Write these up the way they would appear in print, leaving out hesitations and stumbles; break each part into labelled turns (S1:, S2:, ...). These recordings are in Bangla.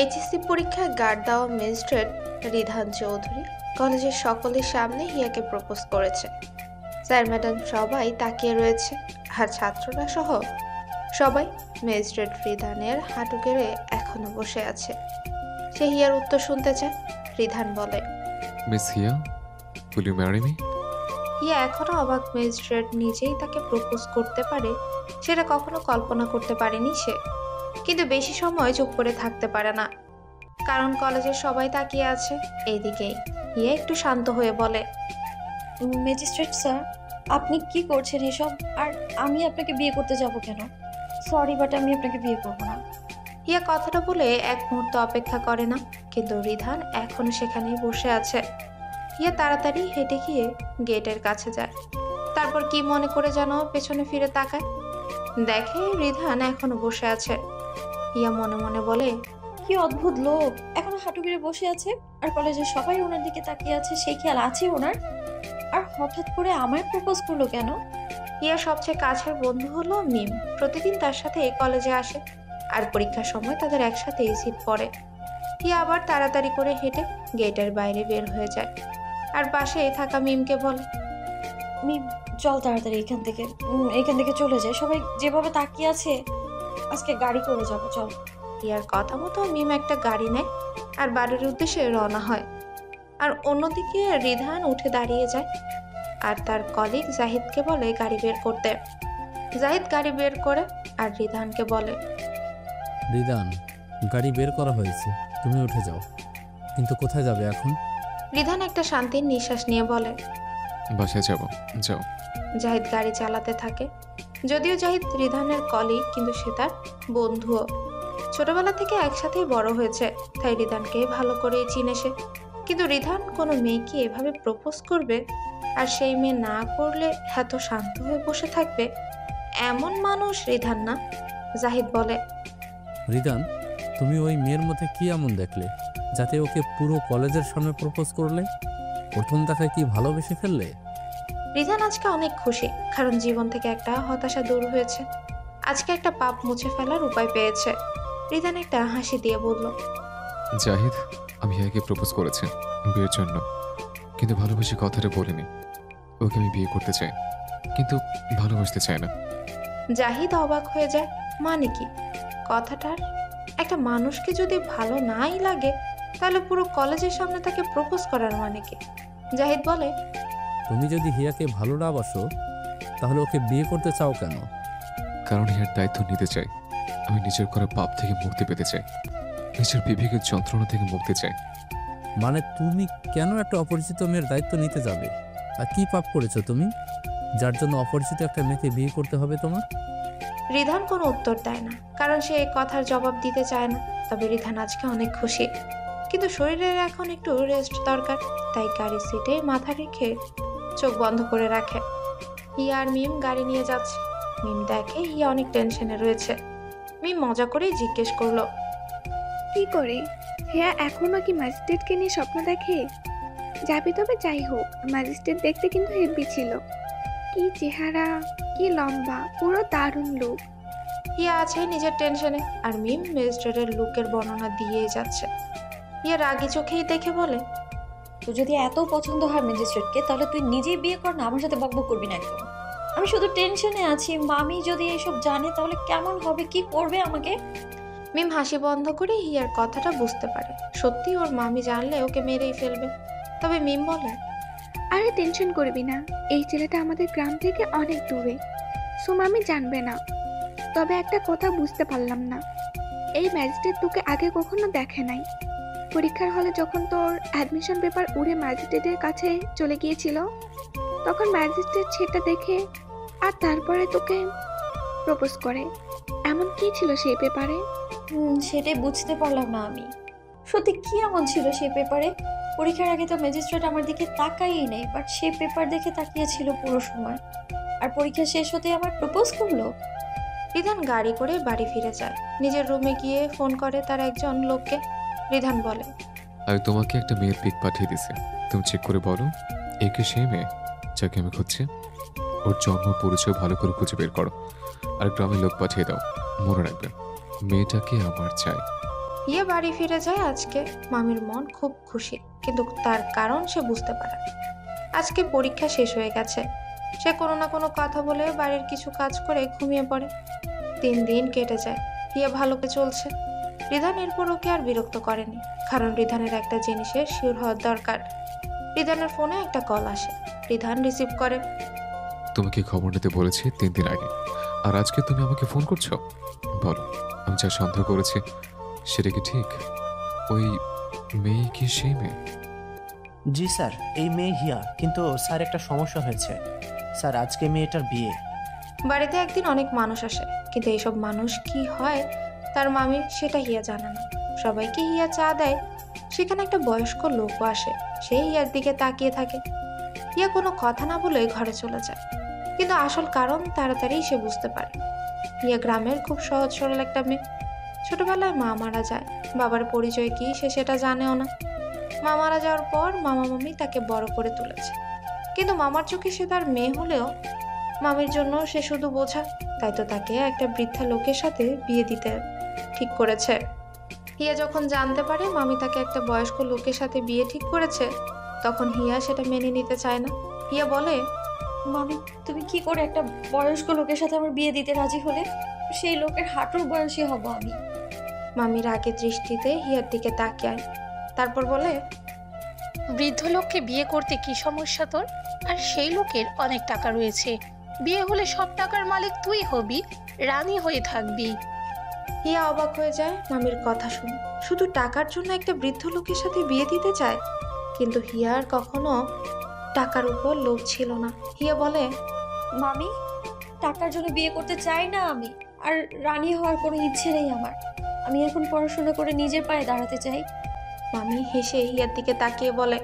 S1: এইচএসসি পরীক্ষায় গার্ড দেওয়া ম্যাজিস্ট্রেট রিধান চৌধুরী কলেজের সকলের সামনে হিয়াকে প্রপোজ করেছে। স্যার ম্যাডাম সবাই তাকিয়ে রয়েছে, আর ছাত্ররা সহ সবাই ম্যাজিস্ট্রেট রিধানের হাঁটু গেড়ে এখনো বসে আছে। সে হিয়ার উত্তর শুনতে চায়। রিধান বলে,
S2: miss Hiya, will you marry me?
S1: Hiya এখনো অবাক, ম্যাজিস্ট্রেট নিজেই তাকে প্রপোজ করতে পারে সেটা কখনো কল্পনা করতে পারেনি সে। কিন্তু বেশি সময় চুপ করে থাকতে পারে না, কারণ কলেজের সবাই তাকিয়ে আছে এইদিকেই। হিয়া একটু শান্ত হয়ে বলে,
S3: ম্যাজিস্ট্রেট স্যার, আপনি কি করছেন এসব? আর আমি আপনাকে বিয়ে করতে যাব কেন? সরি, বাট আমি আপনাকে বিয়ে করব না।
S1: হিয়া কথাটা বলে এক মুহূর্ত অপেক্ষা করে না, কিন্তু রিধান এখনো সেখানেই বসে আছে। হিয়া তাড়াতাড়ি হেঁটে গিয়ে গেটের কাছে যায়, তারপর কি মনে করে যেন পেছনে ফিরে তাকায়, দেখে রিধান এখনো বসে আছে। হিয়া মনে মনে বলে,
S3: কি অদ্ভুত লোক, এখনো হাঁটু গেড়ে বসে আছে, আর কলেজের সবাই ওনার দিকে তাকিয়ে আছে, সেই খেয়াল আছে ওনার? আর হঠাৎ করে আমায় প্রপোজ করলো কেন?
S1: হিয়া সবচেয়ে কাছের বন্ধু হলো মিম। প্রতিদিন তার সাথে কলেজে আসে, আর পরীক্ষার সময় তাদের একসাথেই সিট পড়ে। হিয়া আবার তাড়াতাড়ি করে হেঁটে গেটের বাইরে বের হয়ে যায়, আর পাশে থাকা মিমকে বলে,
S3: আমি চল তাড়াতাড়ি এখান থেকে চলে যায়, সবাই যেভাবে তাকিয়ে আছে, আজকে গাড়ি করে যাবো, চল।
S1: হিয়ার কথা মতো মিম একটা গাড়ি নেয় আর বাড়ির উদ্দেশ্যে রওনা হয়। আর অন্যদিকে রিধান উঠে দাঁড়িয়ে যায়, আর তার কলিগ জাহিদকে বলে গাড়ি বের করতে। জাহিদ গাড়ি বের করে আর রিধানকে বলে,
S4: রিদান, গাড়ি বের করা হয়েছে, তুমি উঠে যাও। কিন্তু কোথায় যাবে এখন?
S1: রিধান একটা শান্তির নিঃশ্বাস নিয়ে বলে,
S2: বাসায় যাব, যাও।
S1: জাহিদ গাড়ি চালাতে থাকে। যদিও জাহিদ রিধানের কলিগ, কিন্তু সে তার বন্ধুও। ছোটবেলা থেকে একসাথেই বড় হয়েছে, তাই রিধানকে ভালো করেই চিনে সে। কিন্তু রিধান কোনো মেয়েকে এভাবে প্রপোজ করবে, আর সেই মেয়ে না করলে এত শান্ত হয়ে বসে থাকবে, এমন মানুষ রিধান না। জাহিদ বলে,
S4: রিদান, তুমি ওই মেয়ের মধ্যে কি এমন দেখলে যাতে ওকে পুরো কলেজের সামনে প্রপোজ করলে? প্রথম দেখায় কি ভালোবেসে ফেললে?
S1: রিধান আজকে অনেক খুশি, কারণ জীবন থেকে একটা হতাশা দূর হয়েছে। আজকে একটা পাপ মুছে ফেলার উপায় পেয়েছে। রিধান একটা হাসি দিয়ে বলল,
S2: জাহিদ, আমি হিয়াকে প্রপোজ করেছি বিয়ের জন্য, কিন্তু ভালোবাসি কথাটা বলিনি। ওকে আমি বিয়ে করতে চাই, কিন্তু ভালোবাসতে চাই না।
S1: জাহিদ অবাক হয়ে যায়, মানে কি কথাটার? একটা মানুষকে যদি ভালো নাই লাগে, তাহলে পুরো কলেজের সামনে তাকে প্রপোজ করার মানে কি? জাহিদ বলে,
S4: তুমি যদি হিয়াকে ভালো না বাসো, তাহলে ওকে বিয়ে করতে চাও কেন?
S2: কারণ হিয়ার দায়িত্ব নিতে চাই। আমি নিজের করা পাপ থেকে মুক্তি পেতে চাই, নিজের বিবেকের যন্ত্রণা থেকে মুক্তি চাই।
S4: মানে তুমি কেন একটা অপরিচিত মেয়ের দায়িত্ব নিতে যাবে? আর কি পাপ করেছো তুমি, যার জন্য অপরিচিত একটা মেয়েকে বিয়ে করতে হবে তোমার?
S1: রিধান কোনো উত্তর দেয় না, কারণ সে এই কথার জবাব দিতে চায় না। তবে রিধান আজকে অনেক খুশি, কিন্তু শরীরের এখন একটু রেস্ট দরকার, তাই গাড়ির সিটে মাথা রেখে চোখ বন্ধ করে রাখে। হিয়া আর মিম গাড়ি নিয়ে যাচ্ছে। মিম দেখে হিয়া অনেক টেনশনে রয়েছে। মিম মজা করেই জিজ্ঞেস করলো,
S5: কি করে? হিয়া এখনো কি ম্যাজিস্ট্রেটকে নিয়ে স্বপ্ন দেখে? যাবি, তবে যাই হোক, ম্যাজিস্ট্রেট দেখতে কিন্তু হেব্বি ছিল। কি চেহারা, কি লম্বা, পুরো দারুণ লুক।
S1: হিয়া আছে নিজের টেনশনে, আর মিম ম্যাজিস্ট্রেটের লুকের বর্ণনা দিয়ে যাচ্ছে। হিয়া রাগি চোখেই দেখে বলে,
S3: তো যদি এত পছন্দ হয় ম্যাজিস্ট্রেটকে, তাহলে তুই নিজেই বিয়ে কর না, আমার সাথে বকবক করবি না একদম। আমি শুধু টেনশনে আছি, মামি যদি এসব জানে তাহলে কেমন হবে, কি করবে আমাকে?
S1: মিম হাসি বন্ধ করে হিয়ার কথাটা বুঝতে পারে, সত্যি ওর মামি জানলে ওকে মেরেই ফেলবে। তবে মিম বলে,
S5: আরে টেনশন করবি না, এই ছেলেটা আমাদের গ্রাম থেকে অনেক দূরে, সুমামি জানবে না। তবে একটা কথা বুঝতে পারলাম না, এই ম্যাজিস্ট্রেট তোকে আগে কখনো দেখে নাই। পরীক্ষার হলে যখন তোর অ্যাডমিশন পেপার উড়ে ম্যাজিস্ট্রেটের কাছে চলে গিয়েছিল, তখন ম্যাজিস্ট্রেট সেটা দেখে আর তারপরে তোকে প্রপোজ করে। এমন কি ছিল সেই পেপারে?
S3: সেটাই বুঝতে পারলাম না আমি। সত্যি কি এমন ছিল সেই পেপারে? পরীক্ষার আগে তো ম্যাজিস্ট্রেট আমার দিকে তাকাইই নেই, বাট সেই পেপার দেখে তাকিয়েছিল পুরো সময়। আর পরীক্ষা শেষ হতে আমার প্রপোজ করলো।
S1: রিধান গাড়ি করে বাড়ি ফিরে যায়। নিজের রুমে গিয়ে ফোন করে তার একজন লোককে। রিধান বলে,
S2: আমি তোমাকে একটা মেয়ের পিক পাঠিয়ে দিছি, তুমি চেক করে বলো একে সেই মেয়ে যাকে আমি খুঁজছি। ওর জন্ম পরিচয় ভালো করে খুঁজে বের করো, আর গ্রামের লোক পাঠিয়ে দাও। মনে রাখবে, মেয়েটাকে আমার চাই।
S1: হিয়া বাড়ি ফিরে যায় আজকে। মামির মন খুব খুশি, কিন্তু তার কারণ সে বুঝতে পারে না। আজকে পরীক্ষা শেষ হয়ে গেছে। সে কোনো না কোনো কথা বলে বাড়ির কিছু কাজ করে ঘুমিয়ে পড়ে। 3 দিন কেটে যায়। হিয়া ভালোকে চলছে। রিধান এরপর ওকে আর বিরক্ত করেনি, কারণ রিধানের একটা জিনিসে শিওর হওয়ার দরকার। রিধানের ফোনে একটা কল আসে। রিধান রিসিভ করে।
S2: তোমাকে খবর নিতে বলেছি 3 দিন আগে, আর আজকে তুমি আমাকে ফোন করছো? বলো, আমি যা সন্দেহ করেছি সেটা কি ঠিক? ওই মেয়ে কি সেই মেয়ে?
S6: জি স্যার, এই মেয়ে হিয়া, কিন্তু স্যার একটা সমস্যা হয়েছে। স্যার, আজকে মেয়েটার বিয়ে।
S1: বাড়িতে একদিন অনেক মানুষ আসে, কিন্তু এইসব মানুষ কি হয় তার মামি সেটা হিয়া জানে না। সবাইকে হিয়া চা দেয়। সেখানে একটা বয়স্ক লোকও আসে। সে হিয়ার দিকে তাকিয়ে থাকে। হিয়া কোনো কথা না বলে ঘরে চলে যায়, কিন্তু আসল কারণ তাড়াতাড়ি সে বুঝতে পারে। হিয়া গ্রামের খুব সহজ সরল একটা মেয়ে। ছোটবেলায় মা মারা যায়। বাবার পরিচয় কি সে সেটা জানেও না। মা মারা যাওয়ার পর মামা মামি তাকে বড় করে তুলেছে, কিন্তু মামার চোখে সে তার মেয়ে হলেও মামির জন্য সে শুধু বোঝা। তাই তো তাকে একটা বৃদ্ধা লোকের সাথে বিয়ে দিতে ঠিক করেছে। হিয়া যখন জানতে পারে মামি তাকে একটা বয়স্ক লোকের সাথে বিয়ে ঠিক করেছে, তখন হিয়া সেটা মেনে নিতে চায় না। হিয়া বলে,
S3: মামি, তুমি কি করে একটা বয়স্ক লোকের সাথে আমার বিয়ে দিতে রাজি হলে? সেই লোকের হাঁটুর বয়সী হব আমি।
S1: মামির আগে দৃষ্টিতে হিয়ার দিকে তাকিয়ে, তারপর বলে,
S7: বৃদ্ধ লোককে বিয়ে করতে কি সমস্যা তোর? আর সেই লোকের অনেক টাকা রয়েছে, বিয়ে হলে সব টাকার মালিক তুই হবি, রানী হয়ে থাকবি।
S1: হিয়া অবাক হয়ে যায় মামির কথা শুনে। শুধু টাকার জন্য একটা বৃদ্ধ লোকের সাথে বিয়ে দিতে চায়? কিন্তু হিয়ার কখনো টাকার উপর লোভ ছিল না। হিয়া বলে,
S3: মামি, টাকার জন্য বিয়ে করতে চাই না আমি। আর রানী হওয়ার কোনো ইচ্ছে নেই আমার। আমি এখন পড়াশোনা করে নিজের পায়ে দাঁড়াতে চাই।
S1: মামি হেসে হিয়ার দিকে তাকিয়ে বলে,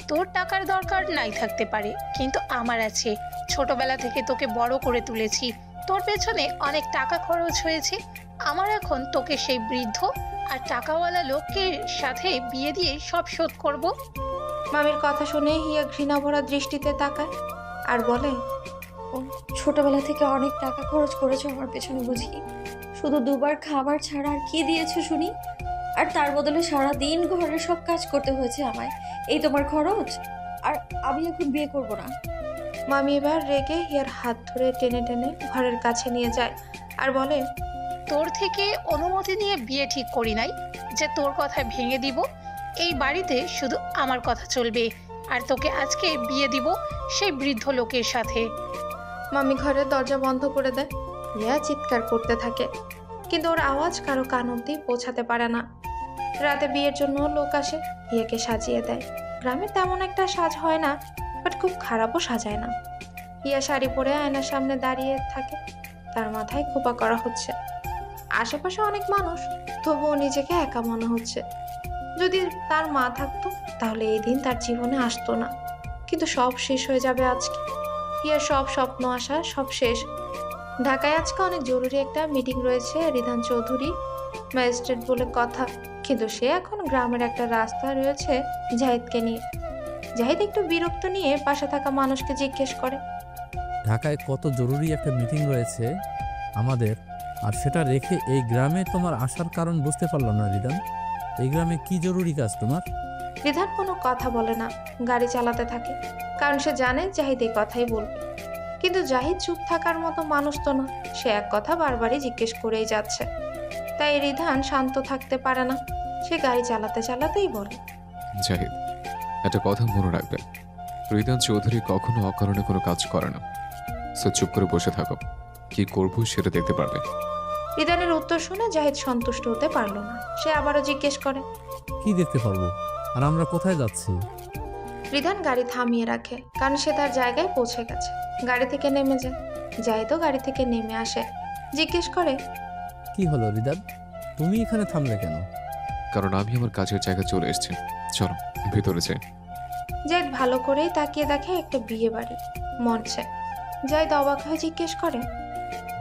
S7: তোর টাকার দরকার নাই থাকতে পারে, কিন্তু আমার আছে। ছোটবেলা থেকে তোকে বড় করে তুলেছি, তোর পেছনে অনেক টাকা খরচ হয়েছে। আমার এখন তোকে সেই বৃদ্ধ আর টাকাওয়ালা লোকের সাথে বিয়ে দিয়ে সব শোধ করব।
S1: মামির কথা শুনে হিয়া ঘৃণা ভরা দৃষ্টিতে তাকায় আর বলে,
S3: ও ছোটবেলা থেকে অনেক টাকা খরচ করেছো আমার পেছনে বুঝি? শুধু দুবার খাবার ছাড়া আর কি দিয়েছো শুনি? আর তার বদলে সারা দিন ঘরের সব কাজ করতে হয়েছে আমায়। এই তোমার খরচ? আর আমি এখন বিয়ে করব না।
S1: মামি এবার রেগে হিয়ার হাত ধরে টেনে টেনে ঘরের কাছে নিয়ে যায় আর বলে,
S7: তোর থেকে অনুমতি নিয়ে বিয়ে ঠিক করি নাই যে তোর কথা ভেঙে দিব। এই বাড়িতে শুধু আমার কথা চলবে, আর তোকে আজকে বিয়ে দিব সেই বৃদ্ধ লোকের সাথে।
S1: মামি ঘরের দরজা বন্ধ করে দেয়। হিয়া চিৎকার করতে থাকে, কিন্তু ওর আওয়াজ কারো কান অব্দি পৌঁছাতে পারে না। রাতে বিয়ের জন্য লোক আসে, হিয়াকে সাজিয়ে দেয়। গ্রামে তেমন একটা সাজ হয় না, বাট খুব খারাপও সাজায় না। হিয়া শাড়ি পরে আয়নার সামনে দাঁড়িয়ে থাকে। তার মাথায় খোঁপা করা হচ্ছে। আশেপাশে অনেক মানুষ, তবুও নিজেকে একা মনে হচ্ছে। যদি তার মা থাকতো তাহলে এই দিন তার জীবনে আসতো না। কিন্তু সব শেষ হয়ে যাবে আজকে। হিয়ার সব স্বপ্ন আসা সব শেষ। ঢাকায় আজকে অনেক জরুরি একটা মিটিং রয়েছে রিধান চৌধুরী ম্যাজিস্ট্রেট বলে কথা, কিন্তু সে এখন গ্রামের একটা রাস্তা রয়েছে জাহিদকে নিয়ে। জাহিদ একটু বিরক্ত নিয়ে পাশে থাকা মানুষকে জিজ্ঞেস করে,
S4: ঢাকায় কত জরুরি একটা মিটিং রয়েছে আমাদের, আর সেটা রেখে এই গ্রামে তোমার আসার কারণ বুঝতে পারলাম না রিদান। এই গ্রামে কি জরুরি কাজ তোমার?
S1: রিধান কোনো কথা বলে না, গাড়ি চালাতে থাকে, কারণ সে জানে জাহিদ এই কথাই বলবে। কিন্তু জাহিদ চুপ থাকার মতো মানুষ তো না, সে এক কথা বারবারই জিজ্ঞেস করেই যাচ্ছে। তাই রিধান শান্ত থাকতে পারে না, সে গাড়ি চালাতে চালাতেই বলে,
S2: জাহিদ, একটা কথা মনে রাখবে, রিদান চৌধুরী কখনো অকারণে কোনো কাজ করে না। সো চুপ করে বসে থাকো, কি করবো সেটা দেখতে পারবে।
S1: রিধানের উত্তর শুনে জাহিদ সন্তুষ্ট হতে পারল না। সে আবারও জিজ্ঞেস করে,
S4: কি দেখতে পারবো? আর আমরা কোথায় যাচ্ছি?
S1: রিধান গাড়ি থামিয়ে রাখে, কারণ সে তার জায়গায় পৌঁছে গেছে। গাড়ি থেকে নেমে যায়। জাহিদও গাড়ি থেকে নেমে আসে, জিজ্ঞেস করে,
S4: কি হলো রিদান, তুমি এখানে থামলে কেন?
S2: কারণ আমি আমার কাজের জায়গায় চলে এসেছি, চলো ভিতরে যাই।
S1: জাহিদ ভালো করেই তাকিয়ে দেখে একটা বিয়ে বাড়ি মঞ্চে। জাহিদ অবাক হয়ে জিজ্ঞেস করে,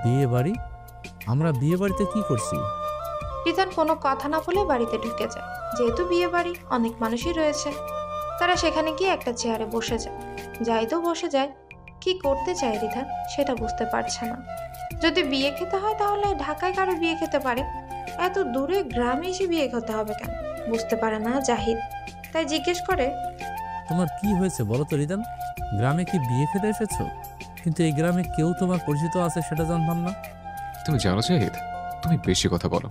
S4: বিয়ে বাড়ি? আমরা বিয়ে বাড়িতে কি করছি?
S1: রিধান কোনো কথা না বলে বাড়িতে ঢুকে যায়। যেহেতু বিয়ে বাড়ি, অনেক মানুষই রয়েছে। তারা সেখানে গিয়ে একটা চেয়ারে বসে যায়। জাহিদও বসে যায়। কি করতে চায় রিধান সেটা বুঝতে পারছে না। যদি বিয়ে খেতে হয় তাহলে ঢাকায় কারো বিয়ে খেতে পারে, এত দূরে গ্রামে এসে বিয়ে করতে হবে কেন বুঝতে পারে না জাহিদ। তাই জিজ্ঞেস করে,
S4: তোমার কি হয়েছে বলো তো রিদান? গ্রামে কি বিয়ে খেতে এসেছো? কিন্তু এই গ্রামে কেউ তোমার পরিচিত আছে সেটা জানতাম না।
S2: তুমি জানো জাহিদ, তুমি বেশি কথা বলো,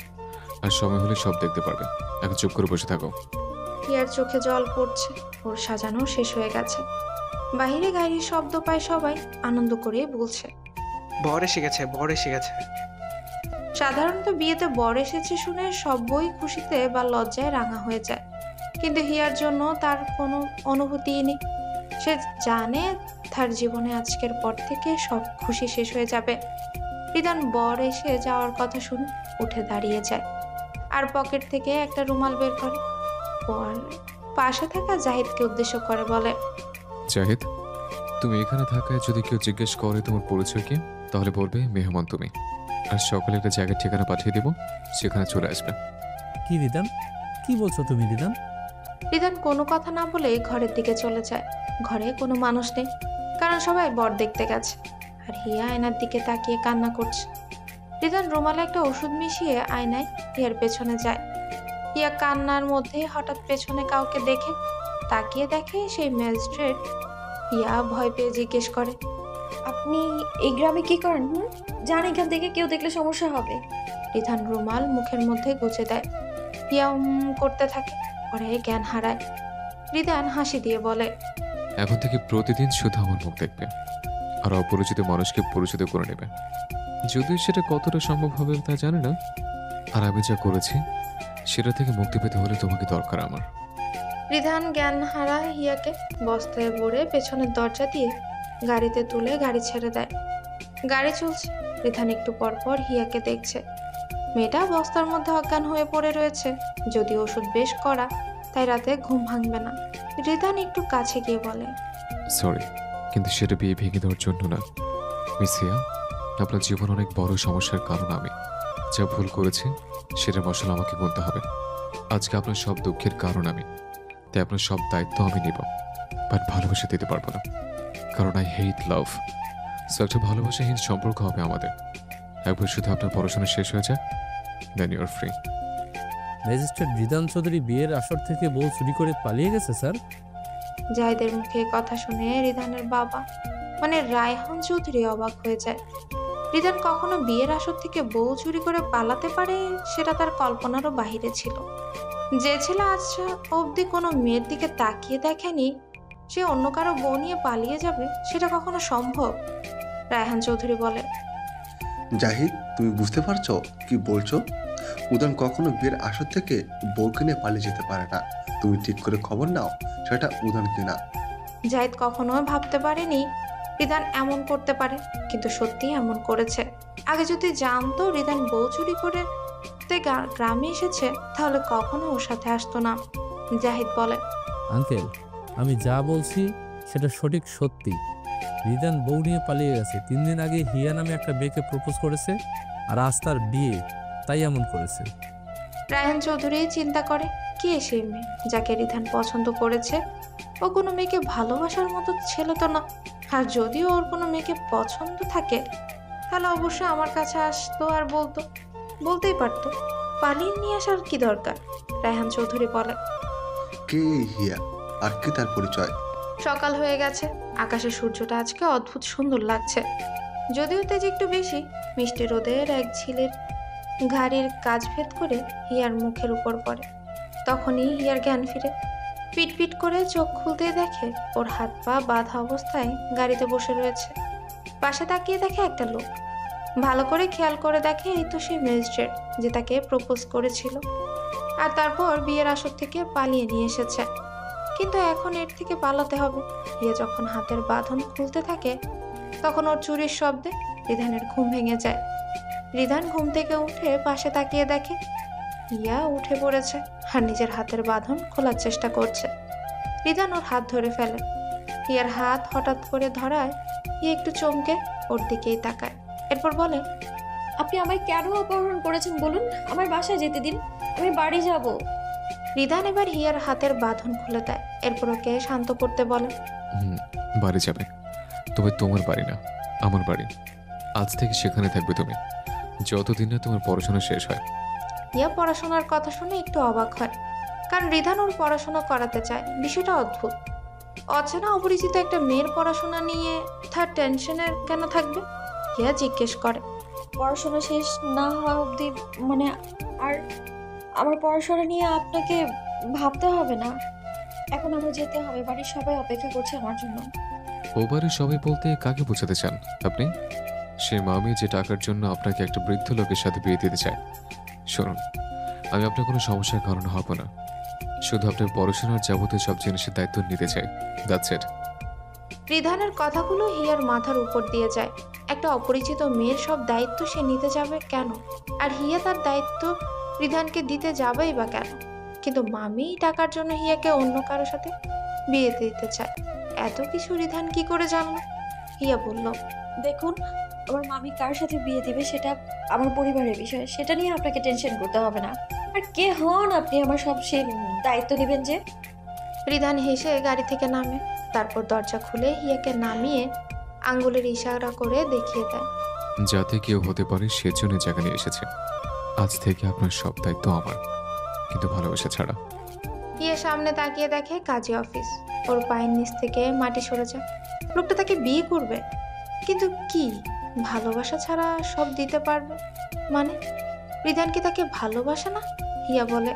S2: আর সময় হলে সব দেখতে পারবে। এখন চুপ করে বসে থাকো।
S1: হিয়ার চোখে জল পড়ছে, ওর সাজানো শেষ হয়ে গেছে। বাহিরে গাড়ির শব্দ পায় সবাই, আনন্দ করে বলছে।
S8: বর এসে গেছে, বর এসে গেছে।
S1: সাধারণত বিয়েতে বর এসেছে শুনে সবই খুশিতে বা লজ্জায় রাঙা হয়ে যায়, কিন্তু হিয়ার জন্য তার কোনো অনুভূতিই নেই। সে জানে তার জীবনে আজকের পর থেকে সব খুশি শেষ হয়ে যাবে। রিদান বর এসে যাওয়ার কথা শুনে উঠে দাঁড়িয়ে যায়, আর পকেট থেকে একটা রুমাল বের করে। পর পাশে থাকা জাহিদকে উদ্দেশ্য করে বলে,
S2: জাহিদ, তুমি এখানে থাকায় যদি কেউ জিজ্ঞেস করে তোমার পরিচয় কি, তাহলে বলবে মেহমান তুমি। আর সকালে একটা জায়গার ঠিকানা পাঠিয়ে দেবো, সেখানে চলে আসবে।
S4: কি রিদান, কি বলছো তুমি রিদান?
S1: রিদান কোনো কথা না বলে ঘরের দিকে চলে যায়। ঘরে কোনো মানুষ নেই, কারণ সবাই বর দেখতে গেছে। আর হিয়া আয়নার দিকে তাকিয়ে কান্না করছে। রিদান রুমালে একটা ওষুধ মিশিয়ে আয়নায় হিয়ার পেছনে যায়। হিয়া কান্নার মধ্যে হঠাৎ পেছনে কাউকে দেখে তাকিয়ে দেখে সেই ম্যাজিস্ট্রেট। হিয়া ভয় পেয়ে জিজ্ঞেস করে,
S3: আপনি এই গ্রামে কি করেন? জান এখান থেকে কেউ দেখলে সমস্যা হবে।
S1: রিদান রুমাল মুখের মধ্যে গুজে দেয়। হিয়া করতে থাকে, পরে জ্ঞান হারায়। রিদান হাসি দিয়ে বলে,
S2: এখন থেকে প্রতিদিন শুধু আমার মুখ দেখবে, আর অপরিচিত মানুষকে পরিচিত করে নেবে। যদিও সেটা কতটা সম্ভব হবে তা জানি না, আর আমি যা করেছি সেটা থেকে মুক্তি পেতে হলে তোমাকে দরকার আমার।
S1: রিধান জ্ঞান হারা হিয়াকে বস্তায় ভরে পেছনের দরজা দিয়ে গাড়িতে তুলে গাড়ি ছেড়ে দেয়। গাড়ি চলছে, রিধান একটু পর পর হিয়াকে দেখছে। মেয়েটা বস্তার মধ্যে অজ্ঞান হয়ে পড়ে রয়েছে। যদি ওষুধ বেশ করা, তাই রাতে ঘুম ভাঙবে না। রিধান একটু কাছে গিয়ে বলে,
S2: সরি, কিন্তু সেটা বিয়ে ভেঙে দেওয়ার জন্য না। মিস হিয়া, আপনার জীবন অনেক বড় সমস্যার কারণ আমি। যা ভুল করেছি সেটা মশলা আমাকে গুনতে হবে। আজকে আপনার সব দুঃখের কারণ আমি, তাই আপনার সব দায়িত্ব আমি নিব, বাট ভালোবাসা দিতে পারবো না, কারণ আই হেট লাভ। সো একটা ভালোবাসাহীন সম্পর্ক হবে আমাদের। একবার শুধু আপনার পড়াশোনা শেষ হয়ে যায়, then you are free.
S4: Magistrate Ridan Chowdhury বিয়ের আসর থেকে বউ চুরি করে পালিয়ে গেছে স্যার।
S1: জাহিদের মুখে কথা শুনে রিধানের বাবা মানে রায়হান চৌধুরী অবাক হয়ে যায়। রিধান কখনো বিয়ের আসর থেকে বউ চুরি করে পালাতে পারে সেটা তার কল্পনারও বাহিরে ছিল। যে ছেলে আজ অবধি কোনো মেয়ের দিকে তাকিয়ে দেখেনি, সে অন্য কারো বউ নিয়ে পালিয়ে যাবে, সেটা কখনো সম্ভব? রায়হান চৌধুরী বলে,
S9: জাহিদ, তুমি বুঝতে পারছো কি বলছো? উদান কখনো বিয়ের আসর থেকে বউকে নিয়ে পালিয়ে যেতে পারে না। তুমি ঠিক করে খবর নাও সেটা উদান কিনা।
S1: জাহিদ কখনো ভাবতে পারেনি রিধান এমন করতে পারে, কিন্তু সত্যি এমন করেছে। আগে যদি জানতো রিধান বউ চুরি করে গ্রামে এসেছে, তাহলে কখনো ওর সাথে আসতো না। জাহিদ বলে,
S4: আঙ্কেল, আমি যা বলছি সেটা সঠিক সত্যি। রিদান বউ নিয়ে পালিয়ে গেছে। 3 দিন আগে হিয়া নামে একটা মেয়েকে প্রপোজ করেছে, আর আজ তার বিয়ে, তাই এমন করেছে।
S1: রায়হান চৌধুরী চিন্তা করে, কে সেই মেয়ে যাকে রিধান পছন্দ করেছে? ও কোনো মেয়েকে ভালোবাসার মতো ছেলে তো না। আর যদিও ওর কোনো মেয়েকে পছন্দ থাকে, তাহলে অবশ্যই আমার কাছে আসতো আর বলতেই পারতো। পালিয়ে নিয়ে আসার কি দরকার? রায়হান চৌধুরী বলে,
S9: কে এই হিয়া, আর কি তার পরিচয়?
S1: সকাল হয়ে গেছে, আকাশে সূর্যটা আজকে অদ্ভুত সুন্দর লাগছে। যদিও তেজ একটু বেশি। মিষ্টি রোদের এক ঝিলের ঘাড়ির কাজ ভেদ করে হিয়ার মুখের উপর পড়ে। তখনই হিয়ার জ্ঞান ফিরে। পিটপিট করে চোখ খুলতে দেখে ওর হাত পা বাঁধা অবস্থায় গাড়িতে বসে রয়েছে। পাশে তাকিয়ে দেখে একটা লোক। ভালো করে খেয়াল করে দেখে এই তো সেই ম্যাজিস্ট্রেট যে তাকে প্রপোজ করেছিল, আর তারপর বিয়ের আসর থেকে পালিয়ে নিয়ে এসেছে। কিন্তু এখন এর থেকে পালাতে হবে। হিয়া যখন হাতের বাঁধন খুলতে থাকে, তখন ওর চুরির শব্দে রিধানের ঘুম ভেঙে যায়। রিধান ঘুম থেকে উঠে পাশে তাকিয়ে দেখে হিয়া উঠে পড়েছে আর নিজের হাতের বাঁধন খোলার চেষ্টা করছে। রিধান ওর হাত ধরে ফেলে। হিয়ার হাত হঠাৎ করে ধরায় হিয়া একটু চমকে ওর দিকেই তাকায়। এরপর বলে,
S3: আপনি আমায় কেন অপহরণ করেছেন বলুন? আমার বাসায় যেতে দিন, আমি বাড়ি যাব।
S1: রিধান এবার হিয়ার হাতের বাঁধন খুলে দেয়। এরপর ওকে শান্ত করতে বলে,
S2: বাড়ি যাবে, তবে তোমার বাড়ি না, আমার বাড়ি। আজ থেকে সেখানে থাকবে তুমি, যতদিন না তোমার পড়াশোনা শেষ হয়।
S1: হিয়া পড়াশোনার কথা শুনে একটু অবাক হয়, কারণ রিধান ওর পড়াশোনা করাতে চায়। বিষয়টা অদ্ভুত। অচেনা অপরিচিত একটা মেয়ের পড়াশোনা নিয়ে তার টেনশনের কেন থাকবে? হিয়া জিজ্ঞেস করে।
S3: পড়াশোনা শেষ না হওয়া অবধি, মানে আর আমার পড়াশোনা নিয়ে আপনাকে ভাবতে হবে না। এখন আমার যেতে হবে, বাড়ির সবাই অপেক্ষা করছে আমার জন্য।
S2: ওবারে সবাই বলতে কাকে বোঝাতে চান আপনি? সে মামি যে টাকার জন্য আপনাকে একটা বৃদ্ধ লোকের সাথে বিয়ে দিতে চায়। শুনুন, আমি আপনার কোনো সমস্যার কারণ হব না। শুধু আপনার পড়াশোনার যাবতীয় সব জিনিসের দায়িত্ব নিতে চাই, দ্যাটস ইট।
S1: রিধানের কথাগুলো হিয়ার মাথার উপর দিয়ে যায়। একটা অপরিচিত মেয়ের সব দায়িত্ব সে নিতে যাবে কেন? আর হিয়া তার দায়িত্ব রিধানকে দিতে যাবেই বা কেন? কিন্তু মামি টাকার জন্য হিয়াকে অন্য কারোর সাথে বিয়ে দিতে চায়। এত কিছু রিধান কি করে জানলো? হিয়া বলল,
S3: দেখুন, আমার মামি কার সাথে বিয়ে দিবে সেটা আমার পরিবারের বিষয়, সেটা নিয়ে আপনাকে টেনশন করতে হবে না। আর কে হন আপনি আমার সব সে দায়িত্ব নেবেন যে?
S1: রিধান হেসে গাড়ি থেকে নামে, তারপর দরজা খুলে হিয়াকে নামিয়ে আঙ্গুলের ইশারা করে দেখিয়ে দেয়।
S2: যাতে কেউ হতে পারে সেজন্য জায়গা নিয়ে এসেছে। আজ থেকে আপনার সব দায়িত্ব আমার, কিন্তু ভালোবাসা ছাড়া।
S1: হিয়া সামনে তাকিয়ে দেখে কাজী অফিস। ওর পায়ের নিচ থেকে মাটি সরে যায়। লোকটা তাকে বিয়ে করবে, কিন্তু কি ভালোবাসা ছাড়া সব দিতে পারবে? মানে রিধান কি তাকে ভালোবাসে না? হিয়া বলে,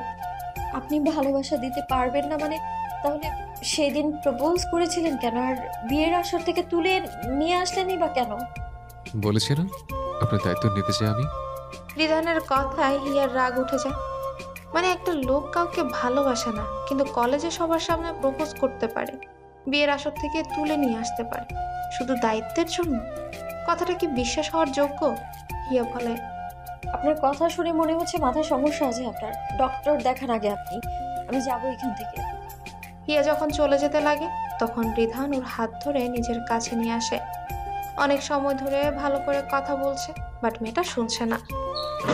S3: আপনি ভালোবাসা দিতে পারবেন না মানে? তাহলে সেদিন প্রপোজ করেছিলেন কেন? আর বিয়ের আসর থেকে তুলে নিয়ে আসলেনই বা কেন?
S2: বলেছি না আপনার দায়িত্ব নিতে চাই আমি।
S1: রিধানের কথায় হিয়ার রাগ উঠে যায়। মানে একটা লোক কাউকে ভালোবাসে না, কিন্তু কলেজে সবার সামনে প্রপোজ করতে পারে, বিয়ের আসর থেকে তুলে নিয়ে আসতে পারে, শুধু দায়িত্বের জন্য? কথাটা কি বিশ্বাস হওয়ার যোগ্য? হিয়া বলে,
S3: আপনার কথা শুনে মনে হচ্ছে মাথায় সমস্যা আছে আপনার। ডক্টর দেখান আগে আপনি, আমি যাবো এখান থেকে।
S1: হিয়া যখন চলে যেতে লাগে তখন রিধান ওর হাত ধরে নিজের কাছে নিয়ে আসে। অনেক সময় ধরে ভালো করে কথা বলছে, বাট মেয়েটা শুনছে না।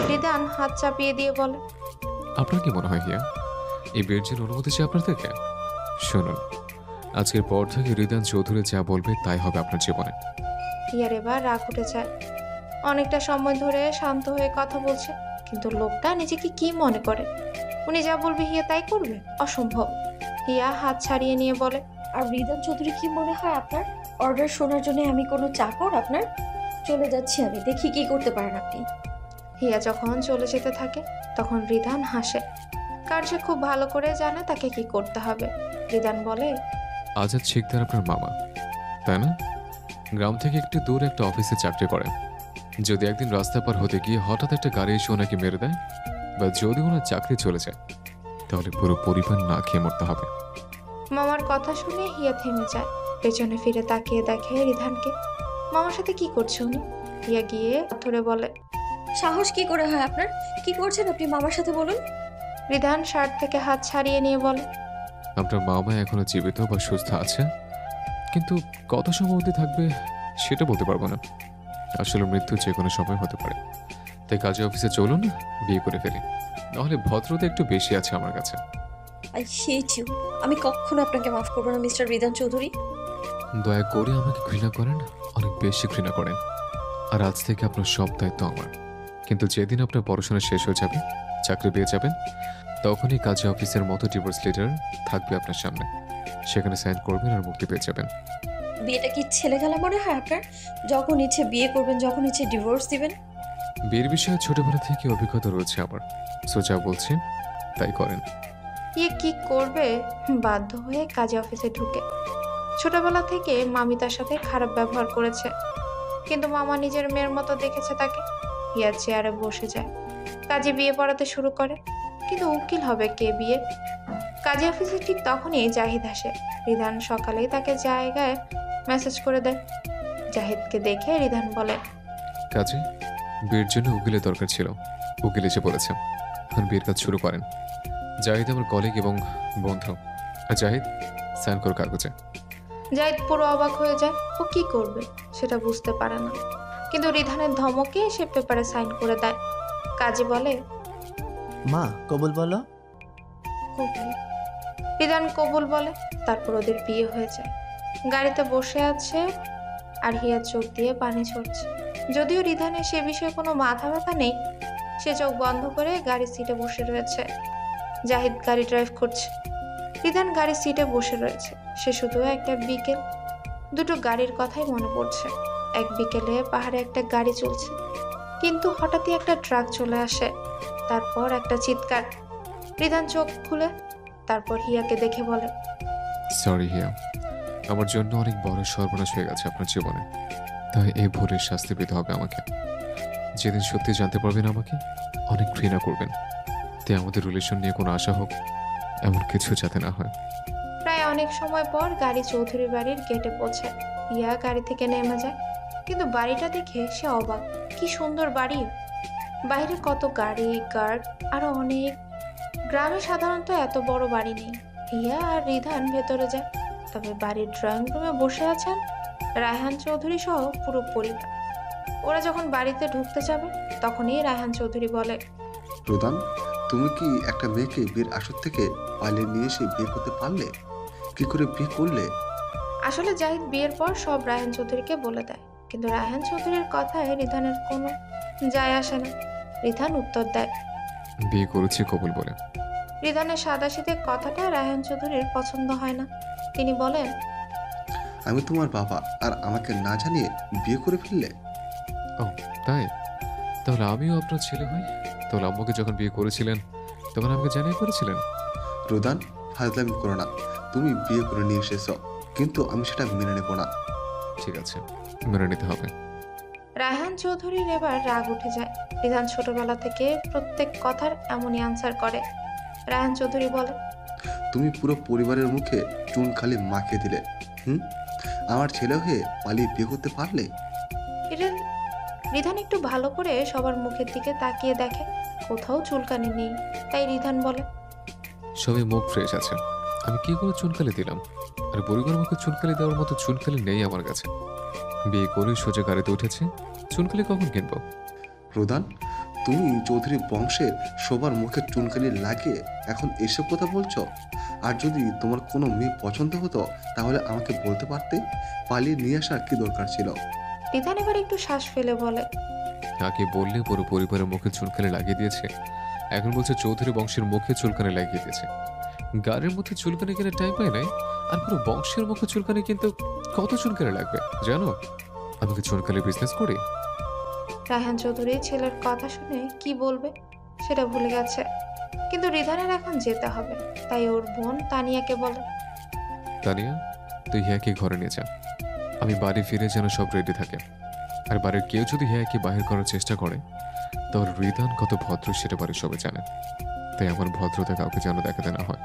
S1: রিধান হাত চাপিয়ে দিয়ে বলে,
S2: আপনার কি মনে হয় হিয়া, এই বিয়ের জন্য অনুমতি চাই আপনার থেকে? শুনুন, আজকের পর থেকে রিদান চৌধুরী যা বলবে তাই হবে আপনার জীবনে।
S1: হিয়ার এবার রাগ উঠে যায়। অনেকটা সময় ধরে শান্ত হয়ে কথা বলছে, কিন্তু লোকটা নিজেকে কি মনে করে? উনি যা বলবে হিয়া তাই করবে? অসম্ভব। হিয়া হাত ছাড়িয়ে নিয়ে বলে,
S3: আর রিদান চৌধুরী কি মনে হয় আপনার? অর্ডার শোনার জন্য আমি কোনো চাকর আপনার? চলে যাচ্ছি আমি, দেখি কি করতে পারেন আপনি।
S1: হিয়া যখন চলে যেতে থাকে তখন রিধান হাসে, কারণ সে খুব ভালো করে জানে তাকে কি করতে হবে। রিধান বলে,
S2: আজাদ শিকদার আপনার মামা, তাই না? গ্রাম থেকে একটু দূর একটা অফিসে চাকরি করেন। যদি একদিন রাস্তা পার হতে গিয়ে হঠাৎ একটা গাড়ি এসে ওনাকে মেরে দেয়, বা যদি ওনার চাকরি চলে যায়, তাহলে পুরো পরিবার না খেয়ে মরতে হবে।
S1: মামার কথা শুনে হিয়া থেমে যায়। পেছনে ফিরে তাকিয়ে দেখে রিধানকে। মামার সাথে কি করছে উনি? হিয়া গিয়ে ধরে বলে,
S3: সাহস কি করে হয় আপনার? কি করছেন আপনি মামার সাথে বলুন?
S1: রিধান শার্ট থেকে হাত ছাড়িয়ে নিয়ে বলে,
S2: আপনার মামা এখনো জীবিত বা সুস্থ আছে, কিন্তু কত সময় অবধি থাকবে সেটা বলতে পারবো না। আসলে মৃত্যু যে কোনো সময় হতে পারে। তাই কাজে অফিসে চলুন, বিয়ে করে ফেলি। নাহলে ভদ্রতা একটু বেশি আছে আমার কাছে।
S3: I hate you. আমি কখনো আপনাকে মাফ করবো না মিস্টার রিদান চৌধুরী।
S2: দয়া করে আমাকে ঘৃণা করেন, অনেক বেশি ঘৃণা করেন। আর আজ থেকে আপনার সব দায়িত্ব আমার। কিন্তু যেদিন আপনার পড়াশোনা শেষ হয়ে যাবে, চাকরি পেয়ে যাবেন, তখনই কাজে অফিসের মতো ডিভোর্স লেটার থাকবে আপনার সামনে। সেখানে সাইন করবেন আর মুক্তি পেয়ে যাবেন।
S3: বিয়েটা কি ছেলে খেলা মনে হয় আপনার? যখন ইচ্ছে বিয়ে করবেন, যখন ইচ্ছে ডিভোর্স দিবেন।
S2: বিয়ের বিষয়ে ছোটবেলা থেকে অভিজ্ঞতা রয়েছে আমার, সো যা বলছি তাই করেন।
S1: ইয়ে কি করবে? বাধ্য হয়ে কাজে অফিসে ঢুকে। ছোটবেলা থেকে মামি তার সাথে খারাপ ব্যবহার করেছে, কিন্তু মামা নিজের মেয়ের মতো দেখেছে তাকে। হিয়া চেয়ারে বসে যায়। কাজে বিয়ে পড়াতে শুরু করে, কিন্তু উকিল হবে কে বিয়ে? কাজে অফিসে ঠিক তখনই জাহিদ আসে। রিধান সকালেই তাকে জায়গায় মেসেজ করে দেয়। জাহিদকে দেখে রিধান বলে,
S2: কাজে বিয়ের জন্য উকিলের দরকার ছিল, উকিল এসে বলেছে। এখন বিয়ের কাজ শুরু করেন। জাহিদ আমার কলিগ এবং বন্ধু। আর জাহিদ, সাইন করো কাগজে।
S1: জাহিদ পুরো অবাক হয়ে যায়। ও কি করবে সেটা বুঝতে পারে না, কিন্তু রিধানের ধমকে সে পেপারে সাইন করে দেয়। কাজী বলে,
S6: মা কবুল বলো।
S3: কবুল।
S1: রিধান কবুল বলে। তারপর ওদের বিয়ে হয়ে যায়। গাড়িতে বসে আছে আর হিয়ার চোখ দিয়ে পানি ঝরছে। যদিও রিধানের সে বিষয়ে কোনো মাথা ব্যথা নেই, সে চোখ বন্ধ করে গাড়ির সিটে বসে রয়েছে। জাহিদ গাড়ি ড্রাইভ করছে। রিধান গাড়ির সিটে বসে রয়েছে। সে শুধু একটা বিকেল, দুটো গাড়ির কথাই মনে পড়ছে। এক বিকেলে পাহাড়ে একটা গাড়ি চলছে, কিন্তু হঠাৎই একটা ট্রাক চলে আসে। তারপর একটা চিৎকার। রিধান চোখ খুলে তারপর হিয়াকে দেখে বলে,
S2: সরি হিয়া, আমার জন্য অনেক বড় সর্বনাশ হয়ে গেছে আপনার জীবনে। তাই এই ভুলের শাস্তি পেতে হবে আমাকে। যেদিন সত্যি জানতে পারবেন আমাকে অনেক ঘৃণা করবেন। তাই আমাদের রিলেশন নিয়ে কোনো আশা হোক এমন কিছু যাতে না হয়।
S1: প্রায় অনেক সময় পর গাড়ি চৌধুরী বাড়ির গেটে পৌঁছায়। হিয়া গাড়ি থেকে নেমে যায়, কিন্তু বাড়িটা দেখে সে অবাক। কি সুন্দর বাড়ি, বাইরে কত গাড়ি, গার্ড, আরো অনেক। গ্রামে সাধারণত এত বড় বাড়ি নেই। হিয়া আর রিধান ভেতরে যায়। তবে বাড়ির ড্রয়িং রুমে বসে আছেন রায়হান চৌধুরী সহ পুরো পরিবার। ওরা যখন বাড়িতে ঢুকতে যাবে তখনই রায়হান চৌধুরী বলে,
S9: রুদান, তুমি কি একটা মেয়েকে বিয়ের আসর থেকে পালিয়ে নিয়ে এসে বিয়ে করতে পারলে? কি করে বিয়ে করলে?
S1: আসলে জাহিদ বিয়ের পর সব রায়হান চৌধুরীকে বলে দেয়, কিন্তু রায়হান চৌধুরীর কথায় রিধানের কোনো যায় আসে না। রিধান উত্তর দেয়।
S2: বিয়ে করেছি কবুল বলে।
S1: রিধানের সাদাসিধে কথাটা রায়হান চৌধুরীর পছন্দ হয় না। তিনি বলেন,
S9: আমি তোমার বাবা, আর আমাকে না জানিয়ে বিয়ে করে ফেললে?
S2: ও তাই? তাহলে আমিও আপনার ছেলে হই। তাহলে আম্মুকে যখন বিয়ে করেছিলেন তখন আমাকে জানিয়ে করেছিলেন?
S9: রুদান, ফাজলামি করো না। তুমি বিয়ে করে নিয়ে এসেছো, কিন্তু আমি সেটা মেনে নেব না।
S2: ঠিক আছে, মেনে নিতে হবে।
S1: রায়হান চৌধুরীর এবার রাগ উঠে যায়। রিধান ছোটবেলা থেকে প্রত্যেক কথার এমনই আনসার করে। রায়হান চৌধুরী বলে,
S9: তুমি পুরো পরিবারের মুখে চুন খালি মাখিয়ে দিলে। আমার ছেলে হয়ে পালিয়ে বিয়ে করতে পারলে?
S1: রিধান একটু ভালো করে সবার মুখের দিকে তাকিয়ে দেখে, কোথাও চুলকানি নেই। তাই রিধান বলে,
S2: সবই মুখ ফ্রেশ আছে, আমি কি করে চুনকালি দিলাম? আর পরিবার মুখে চুনকালি দেওয়ার মতো চুনকালি নেই আমার কাছে। বিয়ে করে সোজা গাড়িতে উঠেছে, চুনকালি কখন কিনবো?
S9: রুদান, তুমি চৌধুরী বংশের সবার মুখে চুনকালি লাগিয়ে এখন এসব কথা বলছো? আর যদি তোমার কোনো মেয়ে পছন্দ হতো তাহলে আমাকে বলতে পারতে। পালিয়ে নিয়ে আসার কি দরকার ছিল?
S1: রিধান এবার একটু শ্বাস ফেলে বলে,
S2: আগে বললে পুরো পরিবারের মুখে চুনকালি লাগিয়ে দিয়েছে, এখন বলছে চৌধুরী বংশের মুখে চুলকানি লাগিয়ে দিয়েছে। গাড়ির মধ্যে চুলকানি কিনে টাইম পায় নাই, আর পুরো বংশের মুখে চুলকানি কিন্তু কত চুলকানি লাগবে জানো? আমি কি চুলকালি বিজনেস করি?
S1: রায়হান চৌধুরী ছেলের কথা শুনে কি বলবে সেটা ভুলে গেছে। কিন্তু রিধানের এখন যেতে হবে, তাই ওর বোন তানিয়াকে বলে,
S2: তানিয়া, তুই হিয়াকে ঘরে নিয়ে যা। আমি বাড়ি ফিরে যেন সব রেডি থাকে। আর বাড়ির কেউ যদি হিয়াকে বাহির করার চেষ্টা করে তাহলে রিধান কত ভদ্র সেটা বাড়ির সবাই জানে। তাই আমার ভদ্রতা কাউকে যেন দেখাতে না হয়।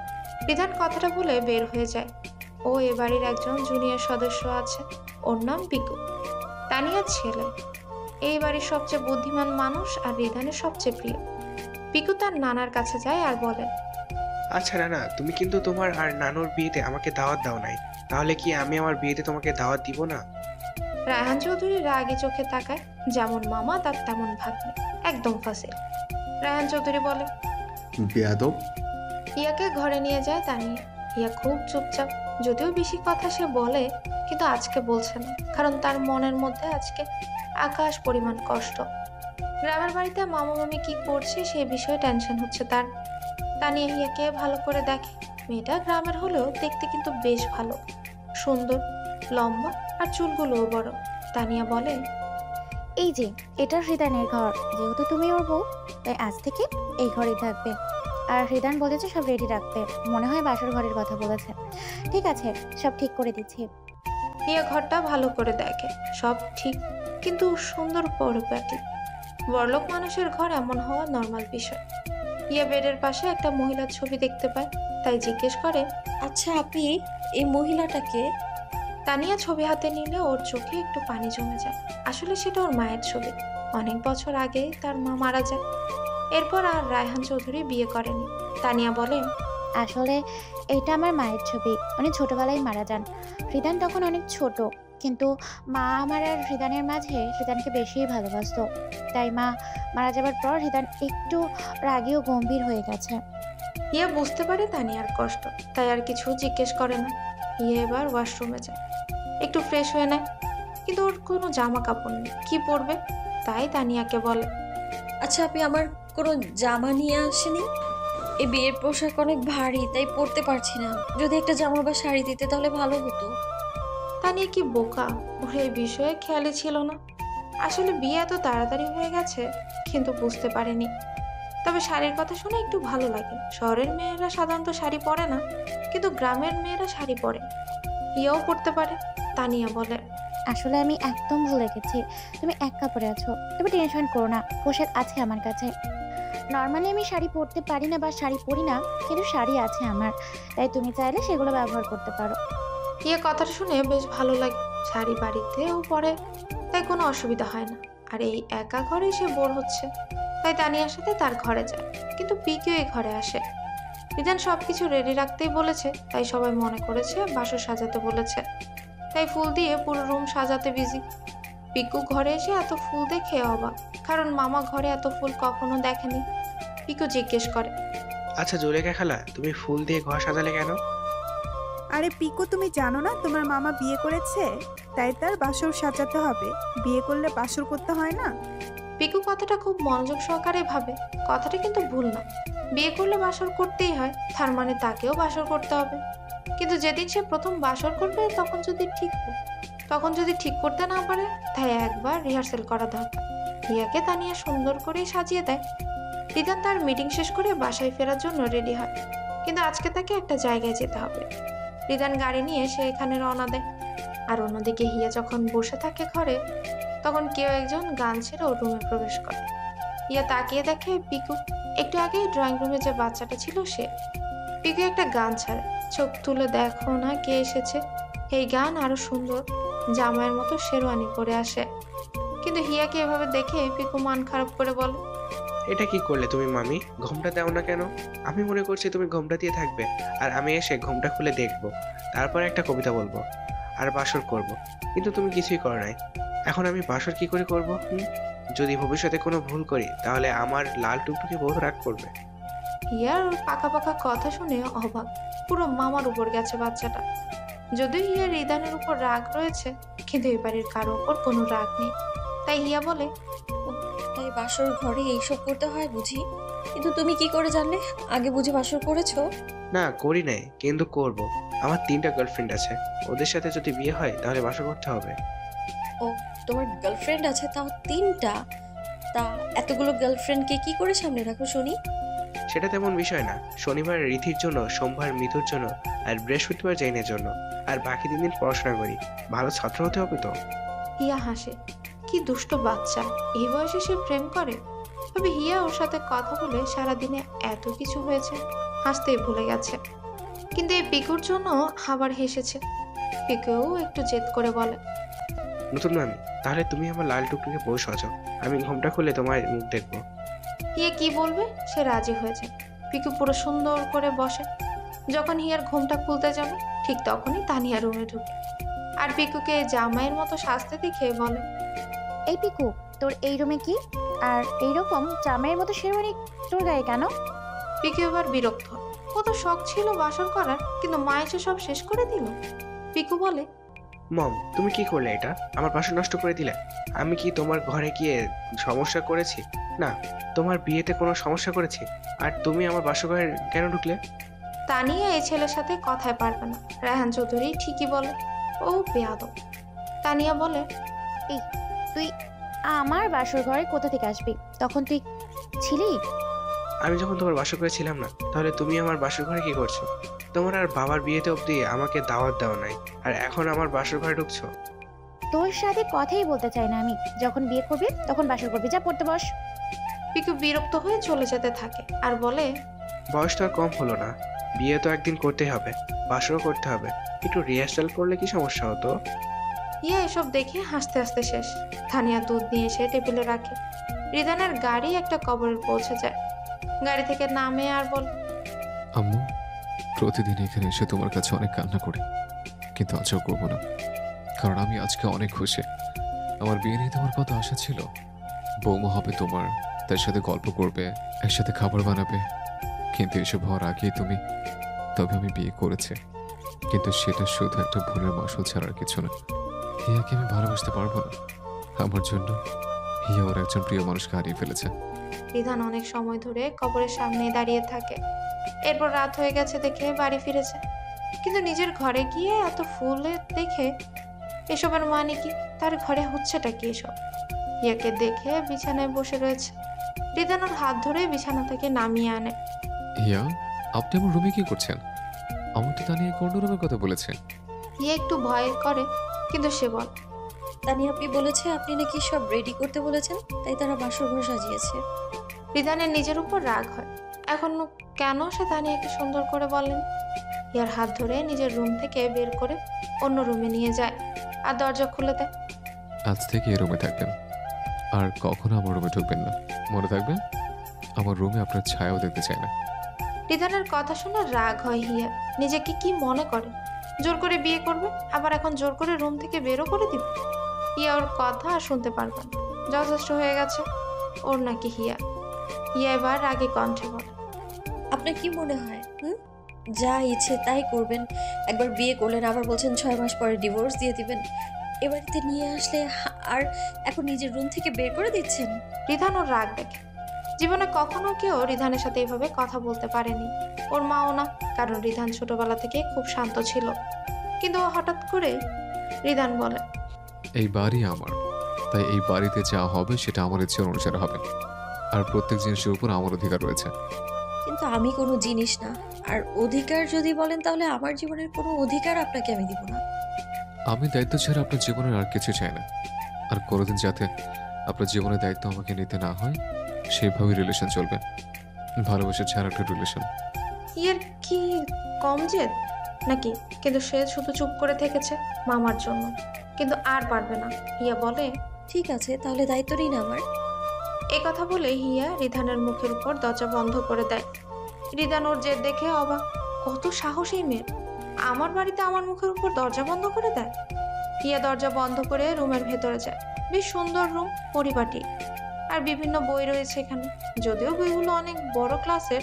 S1: রিধান কথাটা বলে বের হয়ে যায়। ও এ বাড়ির একজন জুনিয়র সদস্য আছে, ওর নাম পিকু, তানিয়ার ছেলে। এই বাড়ির সবচেয়ে বুদ্ধিমান মানুষ আর রিধানের সবচেয়ে প্রিয়। পিকু তার নানার কাছে যায় আর বলে,
S8: আচ্ছা নানা, তুমি কিন্তু তোমার আর নানুর বিয়েতে আমাকে দাওয়াত দাও নাই, তাহলে কি আমি আমার বিয়েতে তোমাকে দাওয়াত দিব না?
S1: রায়হান চৌধুরী রাগে চোখে তাকায়, যেমন মামা তার তেমন ভাগ্নে, একদম ফাসিল। রায়হান চৌধুরী বলে,
S9: বেয়াদব।
S1: হিয়াকে ঘরে নিয়ে যায় তানিয়া। হিয়া খুব চুপচাপ, যদিও বেশি কথা সে বলে, কিন্তু আজকে বলছে না, কারণ তার মনের মধ্যে আজকে আকাশ পরিমাণ কষ্ট। গ্রামের বাড়িতে মামা মামি কি করছে সেই বিষয়ে টেনশন হচ্ছে তার। তানিয়া হিয়াকে ভালো করে দেখে। মেয়েটা গ্রামের হলেও দেখতে কিন্তু বেশ ভালো, সুন্দর, লম্বা, আর চুলগুলোও বড়। তানিয়া বলে,
S10: এই যে এটা হৃদানের ঘর, যেহেতু তুমি ওর বউ তাই আজ থেকে এই ঘরেই থাকবে। আর হৃদান বলেছে সব রেডি রাখতে, মনে হয় বাসর ঘরের কথা বলেছে। ঠিক আছে, সব ঠিক করে দিচ্ছি।
S1: হিয়া ঘরটা ভালো করে দেখে, সব ঠিক, কিন্তু সুন্দর পরিপাটি। বড়লোক মানুষের ঘর এমন হওয়া নর্মাল বিষয়। হিয়া বেডের পাশে একটা মহিলার ছবি দেখতে পায়, তাই জিজ্ঞেস করে,
S3: আচ্ছা আপনি এই মহিলাটাকে?
S1: তানিয়া ছবি হাতে নিলে ওর চোখে একটু পানি জমে যায়। আসলে সেটা ওর মায়ের ছবি। অনেক বছর আগে তার মা মারা যায়, এরপর আর রায়হান চৌধুরী বিয়ে করেনি। তানিয়া বলে,
S10: আসলে এটা আমার মায়ের ছবি, উনি ছোটবেলায় মারা যান। হৃদান তখন অনেক ছোট, কিন্তু মা আমার আর হৃদানের মাঝে হৃদানকে বেশিই ভালোবাসতো। তাই মা মারা যাবার পর হৃদান একটু রাগী ও গম্ভীর হয়ে গেছে।
S1: হিয়া বুঝতে পারে তানিয়ার কষ্ট, তাই আর কিছু জিজ্ঞেস করে না। হিয়া এবার ওয়াশরুমে যায়, একটু ফ্রেশ হয়ে নেয়, কিন্তু ওর কোনো জামা কাপড় নেই, কি পরবে? তাই তানিয়াকে বলে,
S3: আচ্ছা আপনি আমার কোনো জামা নিয়ে আসেনি? এই বিয়ের পোশাক অনেক ভারী, তাই পরতে পারছি না। যদি একটা জামা বা শাড়ি দিতে তাহলে ভালো হতো।
S1: তানিয়া কি বোকা, ওর এই বিষয়ে খেয়ালই ছিল না। আসলে বিয়ে এত তাড়াতাড়ি হয়ে গেছে, কিন্তু বুঝতে পারেনি। তবে শাড়ির কথা শুনে একটু ভালো লাগে। শহরের মেয়েরা সাধারণত শাড়ি পরে না, কিন্তু গ্রামের মেয়েরা শাড়ি পরে। হিয়াও পরতে পারে। তানিয়া বলে,
S10: আসলে আমি একদম ভুলে গেছি তুমি এক কাপড়ে আছো। তুমি টেনশন করো না, পোশাক আছে আমার কাছে। নর্মালি আমি শাড়ি পরতে পারি না বা শাড়ি পরি না, কিন্তু শাড়ি আছে আমার, তাই তুমি চাইলে সেগুলো ব্যবহার করতে পারো।
S1: হিয়া কথাটা শুনে বেশ ভালো লাগে। শাড়ি বাড়িতেও পরে, তাই কোনো অসুবিধা হয় না। আর এই একা ঘরে সে বোর হচ্ছে, তাই তানিয়ার সাথে তার ঘরে যায়। কিন্তু পিকেও এই ঘরে আসে। রিদান সবকিছু রেডি রাখতেই বলেছে, তাই সবাই মনে করেছে বাসর সাজাতে বলেছে। তাই ফুল দিয়ে পুরো রুম সাজাতে বিজি। পিকু ঘরে এসে এত ফুল দেখে অবাক, কারণ মামা ঘরে এত ফুল কখনো দেখেনি। পিকু জিজ্ঞেস করে,
S8: আচ্ছা জুলেখা খালা, তুমি ফুল দিয়ে ঘর সাজালে কেন?
S11: আরে পিকু, তুমি জানো না তোমার মামা বিয়ে করেছে, তাই তার বাসর সাজাতে হবে। বিয়ে করলে বাসর করতে হয় না?
S1: পিকু কথাটা খুব মনোযোগ সহকারে ভাবে। কথাটা কিন্তু ভুল না। বিয়ে করলে বাসর করতেই হয়, তার মানে তাকেও বাসর করতে হবে। কিন্তু যেদিন সে প্রথম বাসর করবে তখন যদি ঠিক করতে না পারে, তাই একবার রিহার্সেল করা দরকার। রিয়াকে তানিয়া সুন্দর করে সাজিয়ে দেয়। রিদান তার মিটিং শেষ করে বাসায় ফেরার জন্য রেডি হয়, কিন্তু আজকে তাকে একটা জায়গায় যেতে হবে। রিদান গাড়ি নিয়ে সে এখানে রওনা দেয়। আর অন্যদিকে হিয়া যখন বসে থাকে ঘরে, তখন কেউ একজন গান ছেড়ে ওর রুমে প্রবেশ করে। হিয়া তাকিয়ে দেখে পিকু। একটু আগে ড্রয়িং রুমে যে বাচ্চাটা ছিল সে। পিকু একটা গান ছাড়ে। চোখ তুলে দেখো না কে এসেছে। এই গান আরো সুন্দর, জামাইয়ের মতো শেরওয়ানি পরে আসে। কিন্তু হিয়াকে এভাবে দেখে পিকু মন খারাপ করে বলে,
S8: এটা কি করলে তুমি মামি? ঘোমটা দাও না কেন? আমি মনে করছি তুমি ঘোমটা দিয়ে থাকবে, আর আমি এসে ঘোমটা খুলে দেখবো, তারপর একটা কবিতা বলবো আর বাসর করব। কিন্তু তুমি কিছুই করো নাই। এখন আমি বাসর কি করে করবো? যদি ভবিষ্যতে কোনো ভুল করি, তাহলে আমার লাল টুকটুকে বহু রাগ করবে।
S1: হিয়ার পাকা পাকা কথা শুনে অবাক। পুরো মামার উপর গেছে বাচ্চাটা। যদিও হিয়ার রিদানের উপর রাগ রয়েছে, কিন্তু এই বাড়ির কারো উপর কোনো রাগ নেই। তাই হিয়া বলে,
S3: তাই বাসর ঘরে এইসব করতে হয় বুঝি? কিন্তু তুমি কি করে জানলে? আগে বুঝি বাসর করেছো?
S8: না, করি নাই, কিন্তু করব। আমার 3টা গার্লফ্রেন্ড আছে, ওদের সাথে যদি বিয়ে হয় তাহলে বাসর করতে হবে।
S3: ও, তোমার গার্লফ্রেন্ড আছে, তাও 3টা? তা এতগুলো গার্লফ্রেন্ডকে কি করে সামনে রাখো শুনি?
S8: সেটা তেমন বিষয় না। শনিবার রীতির জন্য, সোমবার মিতুর জন্য, আর বৃহস্পতিবার জৈনের জন্য, আর বাকি 3 দিন পড়াশোনা করি। ভালো ছাত্র হতে হবে তো।
S1: হিয়া হাসে। কি দুষ্ট বাচ্চা, এই বয়সে সে প্রেম করে। তবে হিয়া ওর সাথে কথা বলে সারাদিনে এত কিছু হয়েছে, হাসতেই ভুলে গেছে। কিন্তু এই পিকুর জন্য আবার হেসেছে। পিকুও একটু জেদ করে বলে,
S8: নতুন মামি, তাহলে তুমি আমার লাল টুকটুকে বউ সাজাও, আমি ঘোমটা খুলে তোমার মুখ দেখবো।
S1: হিয়া কি বলবে সে রাজি হয়েছে। পিকু পুরো সুন্দর করে বসে। যখন হিয়ার ঘুমটা খুলতে যাবে, ঠিক তখনই তানিয়া রুমে ঢুকে। আর পিকুকে জামাইয়ের মতো সাজতে দেখে বলে,
S10: এই পিকু, তোর এই রুমে কি? আর এইরকম জামাইয়ের মতো শেরওয়ানি তোর গায়ে কেন?
S1: পিকু এবার বিরক্ত হয়। কত শখ ছিল বাসর করার, কিন্তু মা এসে সব শেষ করে দিল। পিকু বলে,
S8: মম, তুমি কি করলে? এটা আমার বাসর নষ্ট করে দিলে। আমি কি তোমার ঘরে গিয়ে সমস্যা করেছি? না, তোমার বিয়েতে কোনো সমস্যা করেছি? আর তুমি আমার বাসর ঘরে কেন ঢুকলে?
S1: তানিয়া এই ছেলের সাথে কথায় পারবে না। রায়হান চৌধুরী ঠিকই বলে, ও বেয়াদব। তানিয়া বলে,
S10: এই তুই আমার বাসর ঘরে কোথা থেকে আসবি? তখন তুই ছিলি?
S8: আমি যখন তোমার বাসর ঘরে ছিলাম না, তাহলে তুমি আমার বাসর ঘরে কি করছো? তোমার আর বাবার বিয়েতে অবধি আমাকে দাওয়াত দেওয়া নাই, আর এখন আমার বাসর ঘরে ঢুকছো?
S10: তোর সাথে কথাই বলতে চাই না আমি। যখন বিয়ে করবি তখন বাসর করবি, যা পড়তে বস।
S1: পিকু বিরক্ত হয়ে চলে যেতে থাকে আর বলে,
S8: বয়স তো আর কম হলো না, বিয়ে তো একদিন করতেই হবে, বাসরও করতে হবে। একটু রিহার্সাল করলে কি সমস্যা হতো?
S1: ইয়া এসব দেখে হাসতে হাসতে শেষ। তানিয়া দুধ নিয়ে এসে টেবিলে রাখে। রিদানের গাড়ি একটা কবরে পৌঁছে যায়। গাড়ি থেকে নামে আর বলে,
S2: আম্মু, প্রতিদিন এখানে এসে তোমার কাছে অনেক কান্না করি, কিন্তু আজও করবো না, কারণ আমি আজকে অনেক খুশি। আমার বিয়ে নিয়ে তোমার কত আশা ছিল। বৌমা হবে তোমার, তার সাথে গল্প করবে, একসাথে খাবার বানাবে। কিন্তু এসব হওয়ার আগেই তুমি। তবে আমি বিয়ে করেছি, কিন্তু সেটা শুধু একটা ভুলের মাসুল ছাড়া আর কিছু না। হিয়াকে আমি ভালোবাসতে পারবো না। আমার জন্য হিয়া ওর একজন প্রিয় মানুষকে হারিয়ে ফেলেছে।
S1: রিধান অনেক সময় ধরে কবরের সামনে দাঁড়িয়ে থাকে। এরপর রাত হয়ে গেছে দেখে বাড়ি ফিরেছে, কিন্তু নিজের ঘরে গিয়ে এত ফুলে দেখে এসবের মানে কি, তার ঘরে হচ্ছেটা কি এসব। হিয়াকে দেখে বিছানায় বসে রয়েছে। রিধান ওর হাত ধরে বিছানা থেকে নামিয়ে আনে।
S2: হিয়া, আপনি আমার রুমে কি করছেন? আমার তো তানিয়া কোন রুমের কথা বলেছে।
S1: হিয়া একটু ভয় করে, কিন্তু সে বল,
S3: তানি আপনি বলেছে আপনি নাকি সব রেডি করতে বলেছেন, তাই তারা বাসর ঘর সাজিয়েছে।
S1: রিধানের নিজের উপর রাগ হয়। এখন কেন সে তানিয়াকে সুন্দর করে বলেন। হিয়ার হাত ধরে নিজের রুম থেকে বের করে অন্য রুমে নিয়ে যায় আর দরজা খুলে দেয়।
S2: আজ থেকে এই রুমে থাকবেন, আর কখনো আমার রুমে ঢুকবেন না, মনে থাকবে? আমার রুমে আপনার ছায়াও দেখতে চাই না।
S1: রিধানের কথা শুনে রাগ হয় হিয়া। নিজেকে কি মনে করে, জোর করে বিয়ে করবে, আবার এখন জোর করে রুম থেকে বেরও করে দিবে। হিয়া ওর কথা আর শুনতে পারবে না, যথেষ্ট হয়ে গেছে ওর নাকি হিয়া। হিয়া এবার রাগে কণ্ঠে বলে,
S3: আপনার কি মনে হয় যা ইচ্ছে তাই করবেন? একবার বিয়ে করলেন, আবার বলছেন 6 মাস পরে ডিভোর্স দিয়ে দিবেন। এ বাড়িতে নিয়ে আসলে আর এখন নিজের রুম থেকে বের করে দিচ্ছেন।
S1: রিধান ওর রাগ দেখে। জীবনে কখনো কেউ রিধানের সাথে এইভাবে কথা বলতে পারেনি, ওর মাও না, কারণ রিধান ছোটবেলা থেকে খুব শান্ত ছিল। কিন্তু ও হঠাৎ করে রিধান বলে,
S2: এই বাড়ি আমার, তাই এই বাড়িতে যা হবে সেটা আমার ইচ্ছে অনুসারে হবে, আর প্রত্যেক জিনিসের উপর আমার অধিকার রয়েছে।
S3: কিন্তু আমি কোনো জিনিস না, আর অধিকার যদি বলেন তাহলে আমার জীবনের কোনো অধিকার আপনাকে আমি দিব না।
S2: আমি দায়িত্ব ছাড়া আপনার জীবনের আর কিছু চাই না, আর কোনোদিন যাতে আপনার জীবনের দায়িত্ব আমাকে নিতে না হয় সেইভাবে রিলেশন চলবে, ভালোবাসা ছাড়া একটা রিলেশন।
S1: হিয়ার কি কম জেদ নাকি? কিন্তু সে শুধু চুপ করে থেকেছে মামার জন্য, কিন্তু আর পারবে না। হিয়া বলে,
S3: ঠিক আছে, তাহলে দায়িত্ব নিন আমার।
S1: এ কথা বলে হিয়া রিধানের মুখের উপর দরজা বন্ধ করে দেয়। রিধান ওর জেদ দেখে অবাক, কত সাহসী মেয়ে, আমার বাড়িতে আমার মুখের উপর দরজা বন্ধ করে দেয়। হিয়া দরজা বন্ধ করে রুমের ভেতরে যায়। বেশ সুন্দর রুম, পরিপাটি, আর বিভিন্ন বই রয়েছে এখানে। যদিও বইগুলো অনেক বড় ক্লাসের,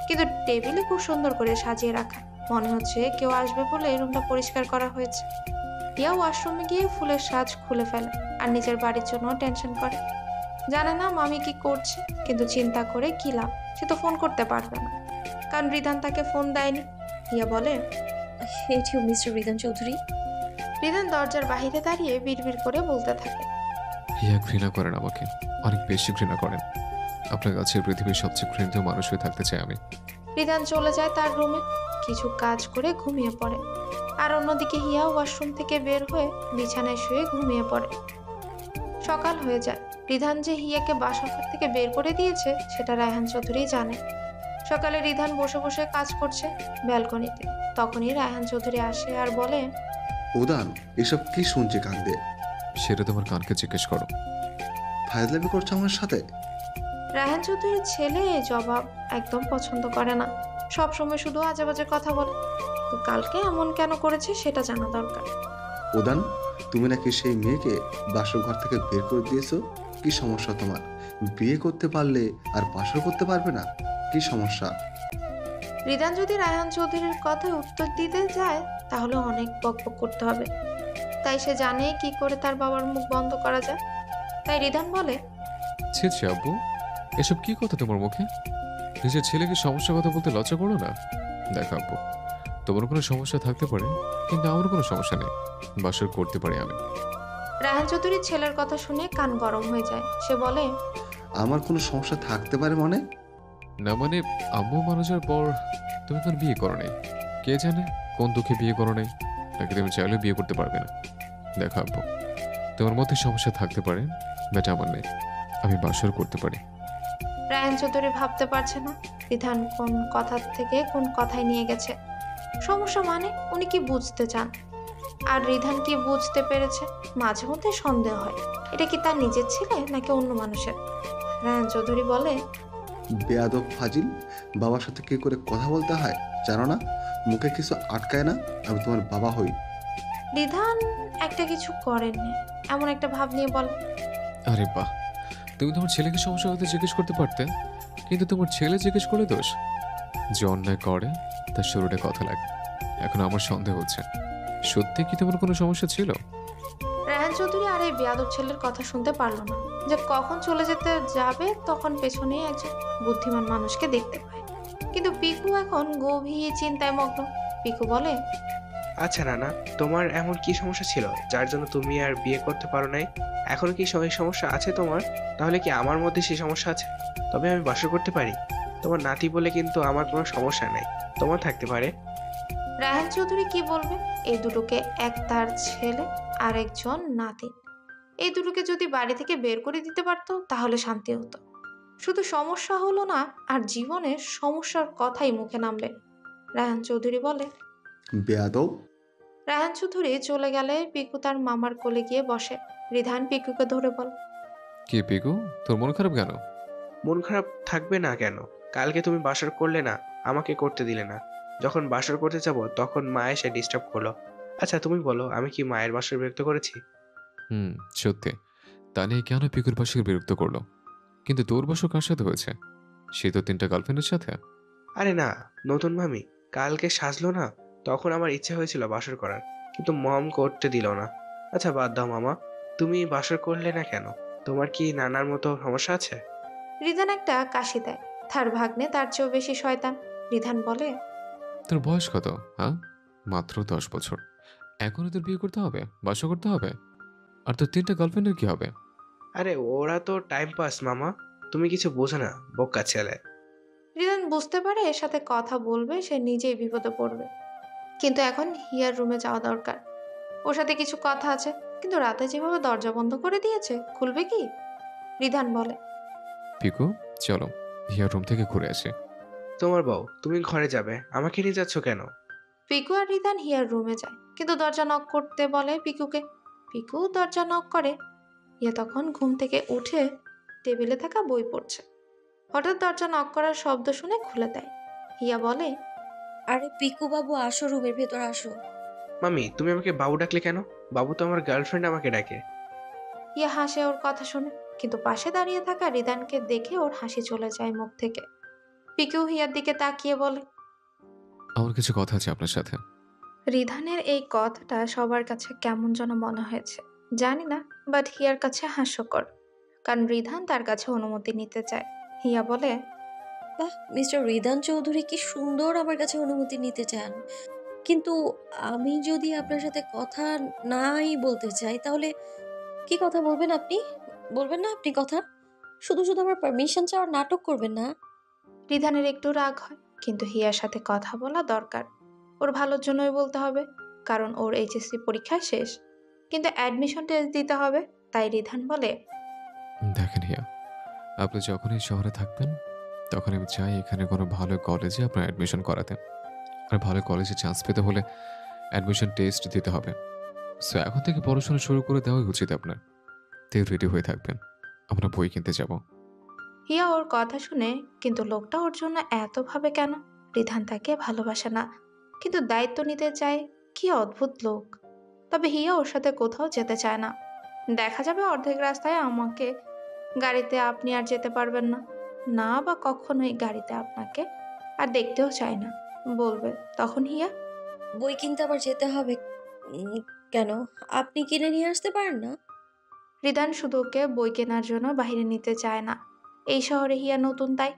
S1: কিন্তু টেবিলে খুব সুন্দর করে সাজিয়ে রাখা। মনে হচ্ছে কেউ আসবে বলে এই রুমটা পরিষ্কার করা হয়েছে। হিয়া ওয়াশরুমে গিয়ে ফুলের সাজ খুলে ফেলে আর নিজের বাড়ির জন্য টেনশন করে। জানে না মামি কি করছে, কিন্তু চিন্তা করে কি লাভ, সে তো ফোন করতে পারবে না, কারণ রিধান তাকে ফোন দেয়নি। হিয়া বলে,
S3: hate you mister Ridhan Chowdhury.
S1: Ridhan দরজার বাইরে দাঁড়িয়ে বিড়বিড় করে বলতে থাকে,
S2: হিয়া ঘৃণা করেন আমাকে, অনেক বেশি ঘৃণা করেন। আপনার কাছে পৃথিবীর সবচেয়ে ঘৃণিত মানুষ হয়ে থাকতে চাই আমি।
S1: রিধান চলে যায় তার রুমে, কিছু কাজ করে ঘুমিয়ে পড়ে। আর অন্যদিকে হিয়া ওয়াশরুম থেকে বের হয়ে বিছানায় শুয়ে ঘুমিয়ে পড়ে। সকাল হয়ে যায়। রিধান যে হিয়াকে বাসাঘর থেকে বের করে দিয়েছে সেটা রায়হান চৌধুরী জানে। সকালে রিধান বসে বসে কাজ করছে ব্যালকনিতে, তখনই রায়হান চৌধুরী আসে আর বলে,
S9: উদান, এসব কি শুনছে কান দিয়ে?
S2: সেটা তোমার কানকে জিজ্ঞেস করো।
S9: ফাজলামি করছো আমার সাথে?
S1: রায়হান চৌধুরীর ছেলে এই জবাব একদম পছন্দ করে না, সবসময় শুধু আজে বাজে কথা বলে। তো কালকে এমন কেন করেছে সেটা জানা দরকার।
S9: উদান, তুমি নাকি সেই মেয়েকে বাসর ঘর থেকে বের করে দিয়েছো? কি সমস্যা তোমার? বিয়ে করতে পারলে আর বাসর করতে পারবে না, কি সমস্যা?
S1: রিধান যদি রায়হান চৌধুরীর কথায় উত্তর দিতে যায় তাহলে অনেক বকবক করতে হবে, তাই সে জানে কি করে তার বাবার মুখ বন্ধ করা যায়। তাই রিধান বলে,
S2: ছি ছি আব্বু, এসব কি কথা তোমার মুখে? নিজের ছেলেকে সমস্যার কথা বলতে লজ্জা করো না? দেখো আব্বু, তোমার কোনো সমস্যা থাকতে পারে, কিন্তু আমার কোনো সমস্যা নেই, বাসর করতে পারি আমি।
S1: রায়হান চৌধুরীর ছেলের কথা শুনে কান গরম হয়ে যায়। সে বলে,
S9: আমার কোনো সমস্যা থাকতে পারে মানে?
S2: না মানে, আম্মু মারা যাওয়ার পর তুমি কোনো বিয়ে করো নাই, কে জানে কোন দুঃখে বিয়ে করো নাই, নাকি তুমি চাইলেও বিয়ে করতে পারবে না। দেখো আব্বু, তোমার মধ্যে সমস্যা থাকতে পারে, বাট আমার নেই, আমি বাসর করতে পারি।
S1: রায়হান চৌধুরী ভাবতে পারছে না রিধান কোন কথা থেকে কোন কথায় নিয়ে গেছে। সমস্যা মানে উনি কি বুঝতে চান, আর রিধান কি বুঝতে পেরেছে? মাঝে মধ্যে সন্দেহ হয় এটা কি তার নিজের ছেলে নাকি অন্য মানুষের। রায়হান চৌধুরী বলে,
S9: বেয়াদব ফাজিল, বাবার সাথে কি করে কথা বলতে হয় জানো না? মুখে কিছু আটকায় না? আমি তোমার বাবা হই।
S1: রিধান একটা কিছু করেননি এমন একটা ভাব নিয়ে বলে,
S2: আরে বাহ, তুমি তোমার ছেলেকে সমস্যার কথা জিজ্ঞেস করতে পারতে, কিন্তু তোমার ছেলে জিজ্ঞেস করলে দোষ। যে অন্যায় করে তার শুরুটা কথা লাগে। এখন আমার সন্দেহ হচ্ছে, সত্যি কি তোমার কোনো সমস্যা ছিল?
S1: রায়হান চৌধুরী আর এই বেয়াদব ছেলের কথা শুনতে পারল না, যে কখন চলে যেতে যাবে তখন পেছনে একজন বুদ্ধিমান মানুষকে দেখতে পায়। কিন্তু পিকু এখন গভীর চিন্তায় মগ্ন। পিকু বলে,
S8: আচ্ছা নানা, তোমার এমন কি সমস্যা ছিল যার জন্য তুমি আর বিয়ে করতে পারো নাই? এখনো কি সেই সমস্যা আছে তোমার? তাহলে কি আমার মধ্যে সেই সমস্যা আছে? তবে আমি বাসর করতে পারি। তোমার নাতি বলে কিন্তু আমার কোনো সমস্যা নাই, তোমার থাকতে পারে।
S1: রায়হান চৌধুরী কি বলবে? এই দুটোকে, এক তার ছেলে আর একজন নাতিন, এই দুটোকে যদি বাড়ি থেকে বের করে দিতে পারতো তাহলে শান্তি হতো। শুধু সমস্যা হলো না, আর জীবনের সমস্যার কথাই মুখে নামলে। রায়হান চৌধুরী বলে,
S9: বেয়াদব।
S1: রায়হান চৌধুরী চলে গেলে পিকু তার মামার কোলে গিয়ে বসে। রিধান পিকুকে ধরে বলে,
S2: কি পিকু, তোর মন খারাপ কেন?
S8: মন খারাপ থাকবে না কেন? কালকে তুমি বাসর করলে না, আমাকে করতে দিলে না। যখন বাসর করতে যাব তখন মা এসে ডিস্টার্ব করলো। আচ্ছা তুমি বলো, আমি কি মায়ের বাসর বিরক্ত করেছি?
S2: সত্যি। তা নিয়ে কেন পিকুর বাসকে বিরক্ত করলো? কিন্তু তোর বাসর কার সাথে হয়েছে? সে তো 3টা গার্লফ্রেন্ডের সাথে।
S8: আরে না, নতুন মামি কালকে সাজলো না, তখন আমার ইচ্ছে হয়েছিল বাসর করার, কিন্তু মম করতে দিল না। আচ্ছা বাদ দাও মামা, তুমি বাসর করলে না কেন? তোমার কি নানার মতো সমস্যা আছে?
S1: রিধান একটা কাশি দেয়। তার ভাগ্নে তার চেয়েও বেশি শয়তান। রিধান বলে,
S2: তোর বয়স কত? হ্যাঁ, মাত্র 10 বছর। এখনই তোর বিয়ে করতে হবে, বাসর করতে হবে? আর তোর 3টা গার্লফ্রেন্ডের কি হবে?
S8: আরে ওরা তো টাইম পাস মামা, তুমি কিছু বোঝো না, বোকা ছেলে।
S1: রিধান বুঝতে পারে এর সাথে কথা বলবে সে নিজেই বিপদে পড়বে, কিন্তু এখন হিয়ার রুমে যাওয়া দরকার। ওর সাথে কিছু কথা আছে, কিন্তু রাতে যেভাবে দরজা বন্ধ করে দিয়েছে, খুলবে কি? রিধান বলে,
S2: পিকু, চলো হিয়ার রুম থেকে ঘুরে আসি।
S8: তোমার বউ, তুমি ঘরে যাবে, আমাকে নিয়ে যাচ্ছ কেন?
S1: পিকু আর রিধান হিয়ার রুমে যায়, কিন্তু দরজা নক করতে বলে পিকুকে। পিকু দরজা নক করে। হিয়া তখন ঘুম থেকে উঠে টেবিলে থাকা বই পড়ছে। হঠাৎ দরজা নক করার শব্দ শুনে খুলে দেয়। হিয়া বলে,
S3: আরে পিকু বাবু, আসো, রুমের ভেতর আসো।
S8: মামি তুমি আমাকে বাবু ডাকলে কেন? বাবু তো আমার গার্লফ্রেন্ড আমাকে ডাকে।
S1: হিয়া হাসে ওর কথা শুনে, কিন্তু পাশে দাঁড়িয়ে থাকা রিদানকে দেখে ওর হাসি চলে যায় মুখ থেকে। পিকু হিয়ার দিকে তাকিয়ে বলে,
S2: আমার কিছু কথা আছে আপনার সাথে।
S1: রিধানের এই কথাটা সবার কাছে কেমন যেন মনে হয়েছে, জানি না, বাট হিয়ার কাছে হাস্যকর, কারণ রিধান তার কাছে অনুমতি নিতে চায়। হিয়া বলে,
S3: বাহ, মিস্টার রিদান চৌধুরী কি সুন্দর আমার কাছে অনুমতি নিতে চান। কিন্তু আমি যদি আপনার সাথে কথা নাই বলতে চাই, তাহলে কি কথা বলবেন আপনি? বলবেন না আপনি কথা? শুধু শুধু আমার পারমিশন চাওয়ার নাটক করবেন না।
S1: রিধানের একটু রাগ হয়, কিন্তু হিয়ার সাথে কথা বলা দরকার। ওর ভালোর জন্যই বলতে হবে, কারণ ওর এইচএসসি পরীক্ষা শেষ, কিন্তু অ্যাডমিশন টেস্ট দিতে হবে। তাই রিধান বলে,
S2: দেখেন হিয়া, আপনি যখন এই শহরে থাকবেন তখন আমি চাই এখানে কোনো ভালো কলেজে আপনার অ্যাডমিশন করাতে। আর ভালো কলেজে চান্স পেতে হলে অ্যাডমিশন টেস্ট দিতে হবে। সো এখন থেকে পড়াশোনা শুরু করে দেওয়াই উচিত আপনার। তে রেডি হয়ে থাকবেন, আমরা বই কিনতে যাব।
S1: হিয়া ওর কথা শুনে, কিন্তু লোকটা ওর জন্য এত ভাবে কেন? রিধান তাকে ভালোবাসে না, কিন্তু দায়িত্ব নিতে চায়। কি অদ্ভুত লোক। তবে হিয়া ওর সাথে কোথাও যেতে চায় না। দেখা যাবে অর্ধেক রাস্তায় আমাকে গাড়িতে আপনি আর যেতে পারবেন না, না বা কখনোই গাড়িতে আপনাকে আর দেখতেও চায় না বলবে। তখন হিয়া,
S3: বই কিনতে আবার যেতে হবে? কেন? আপনি কিনে নিয়ে আসতে পারেন না?
S1: রিদান শুধু ওকে বই কেনার জন্য বাইরে নিতে চায় না। এই শহরে হিয়া নতুন, তাই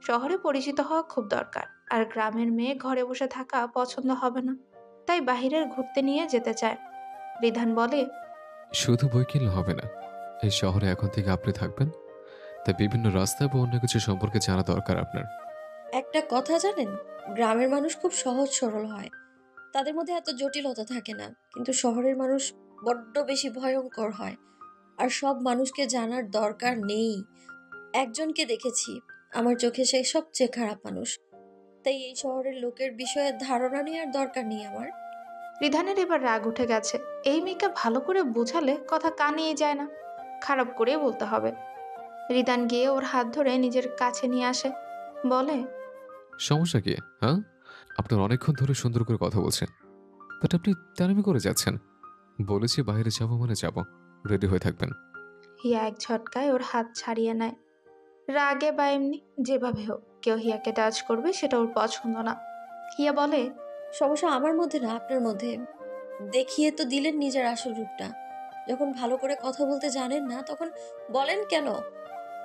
S1: শহরে পরিচিত হওয়া খুব দরকার। আর গ্রামের মেয়ে ঘরে বসে থাকা পছন্দ হবে না, তাই বাহিরের ঘুরতে নিয়ে যেতে চায়। রিধান বলে,
S2: শুধু বই কিনলে হবে না, এই শহরে এখন থেকে আপনি থাকবেন, তাই বিভিন্ন রাস্তা বা অন্য কিছু সম্পর্কে জানা দরকার আপনার।
S3: একটা কথা জানেন, গ্রামের মানুষ খুব সহজ সরল হয়, তাদের মধ্যে এত জটিলতা থাকে না। কিন্তু শহরের মানুষ বড্ড বেশি ভয়ঙ্কর হয়, আর সব মানুষকে জানার দরকার নেই। একজনকে দেখেছি, আমার চোখে সে সবচেয়ে খারাপ মানুষ। তাই এই শহরের লোকের বিষয়ে ধারণা নেওয়ার দরকার নেই আমার।
S1: রিধানের এবার রাগ উঠে গেছে। এই মেয়েকে ভালো করে বোঝালে কথা কানেই যায় না, খারাপ করে বলতে হবে। রিদান গিয়ে ওর হাত ধরে নিজের কাছে নিয়ে আসে, বলে,
S2: সমস্যা কি? হ্যাঁ, আপনার অনেকক্ষণ ধরে সুন্দর করে কথা বলছেন, বাট আপনি তেরামি করে যাচ্ছেন। বলেছি বাইরে যাবো মানে যাব, রেডি হয়ে থাকবেন।
S1: হিয়া এক ঝটকায় ওর হাত ছাড়িয়ে নেয়। রাগে বা এমনি যেভাবে হোক কেউ হিয়াকে টাচ করবে সেটা ওর পছন্দ না। হিয়া বলে,
S3: সমস্যা আমার মধ্যে না, আপনার মধ্যে। দেখিয়ে তো দিলেন নিজের আসল রূপটা। যখন ভালো করে কথা বলতে জানেন না তখন বলেন কেন?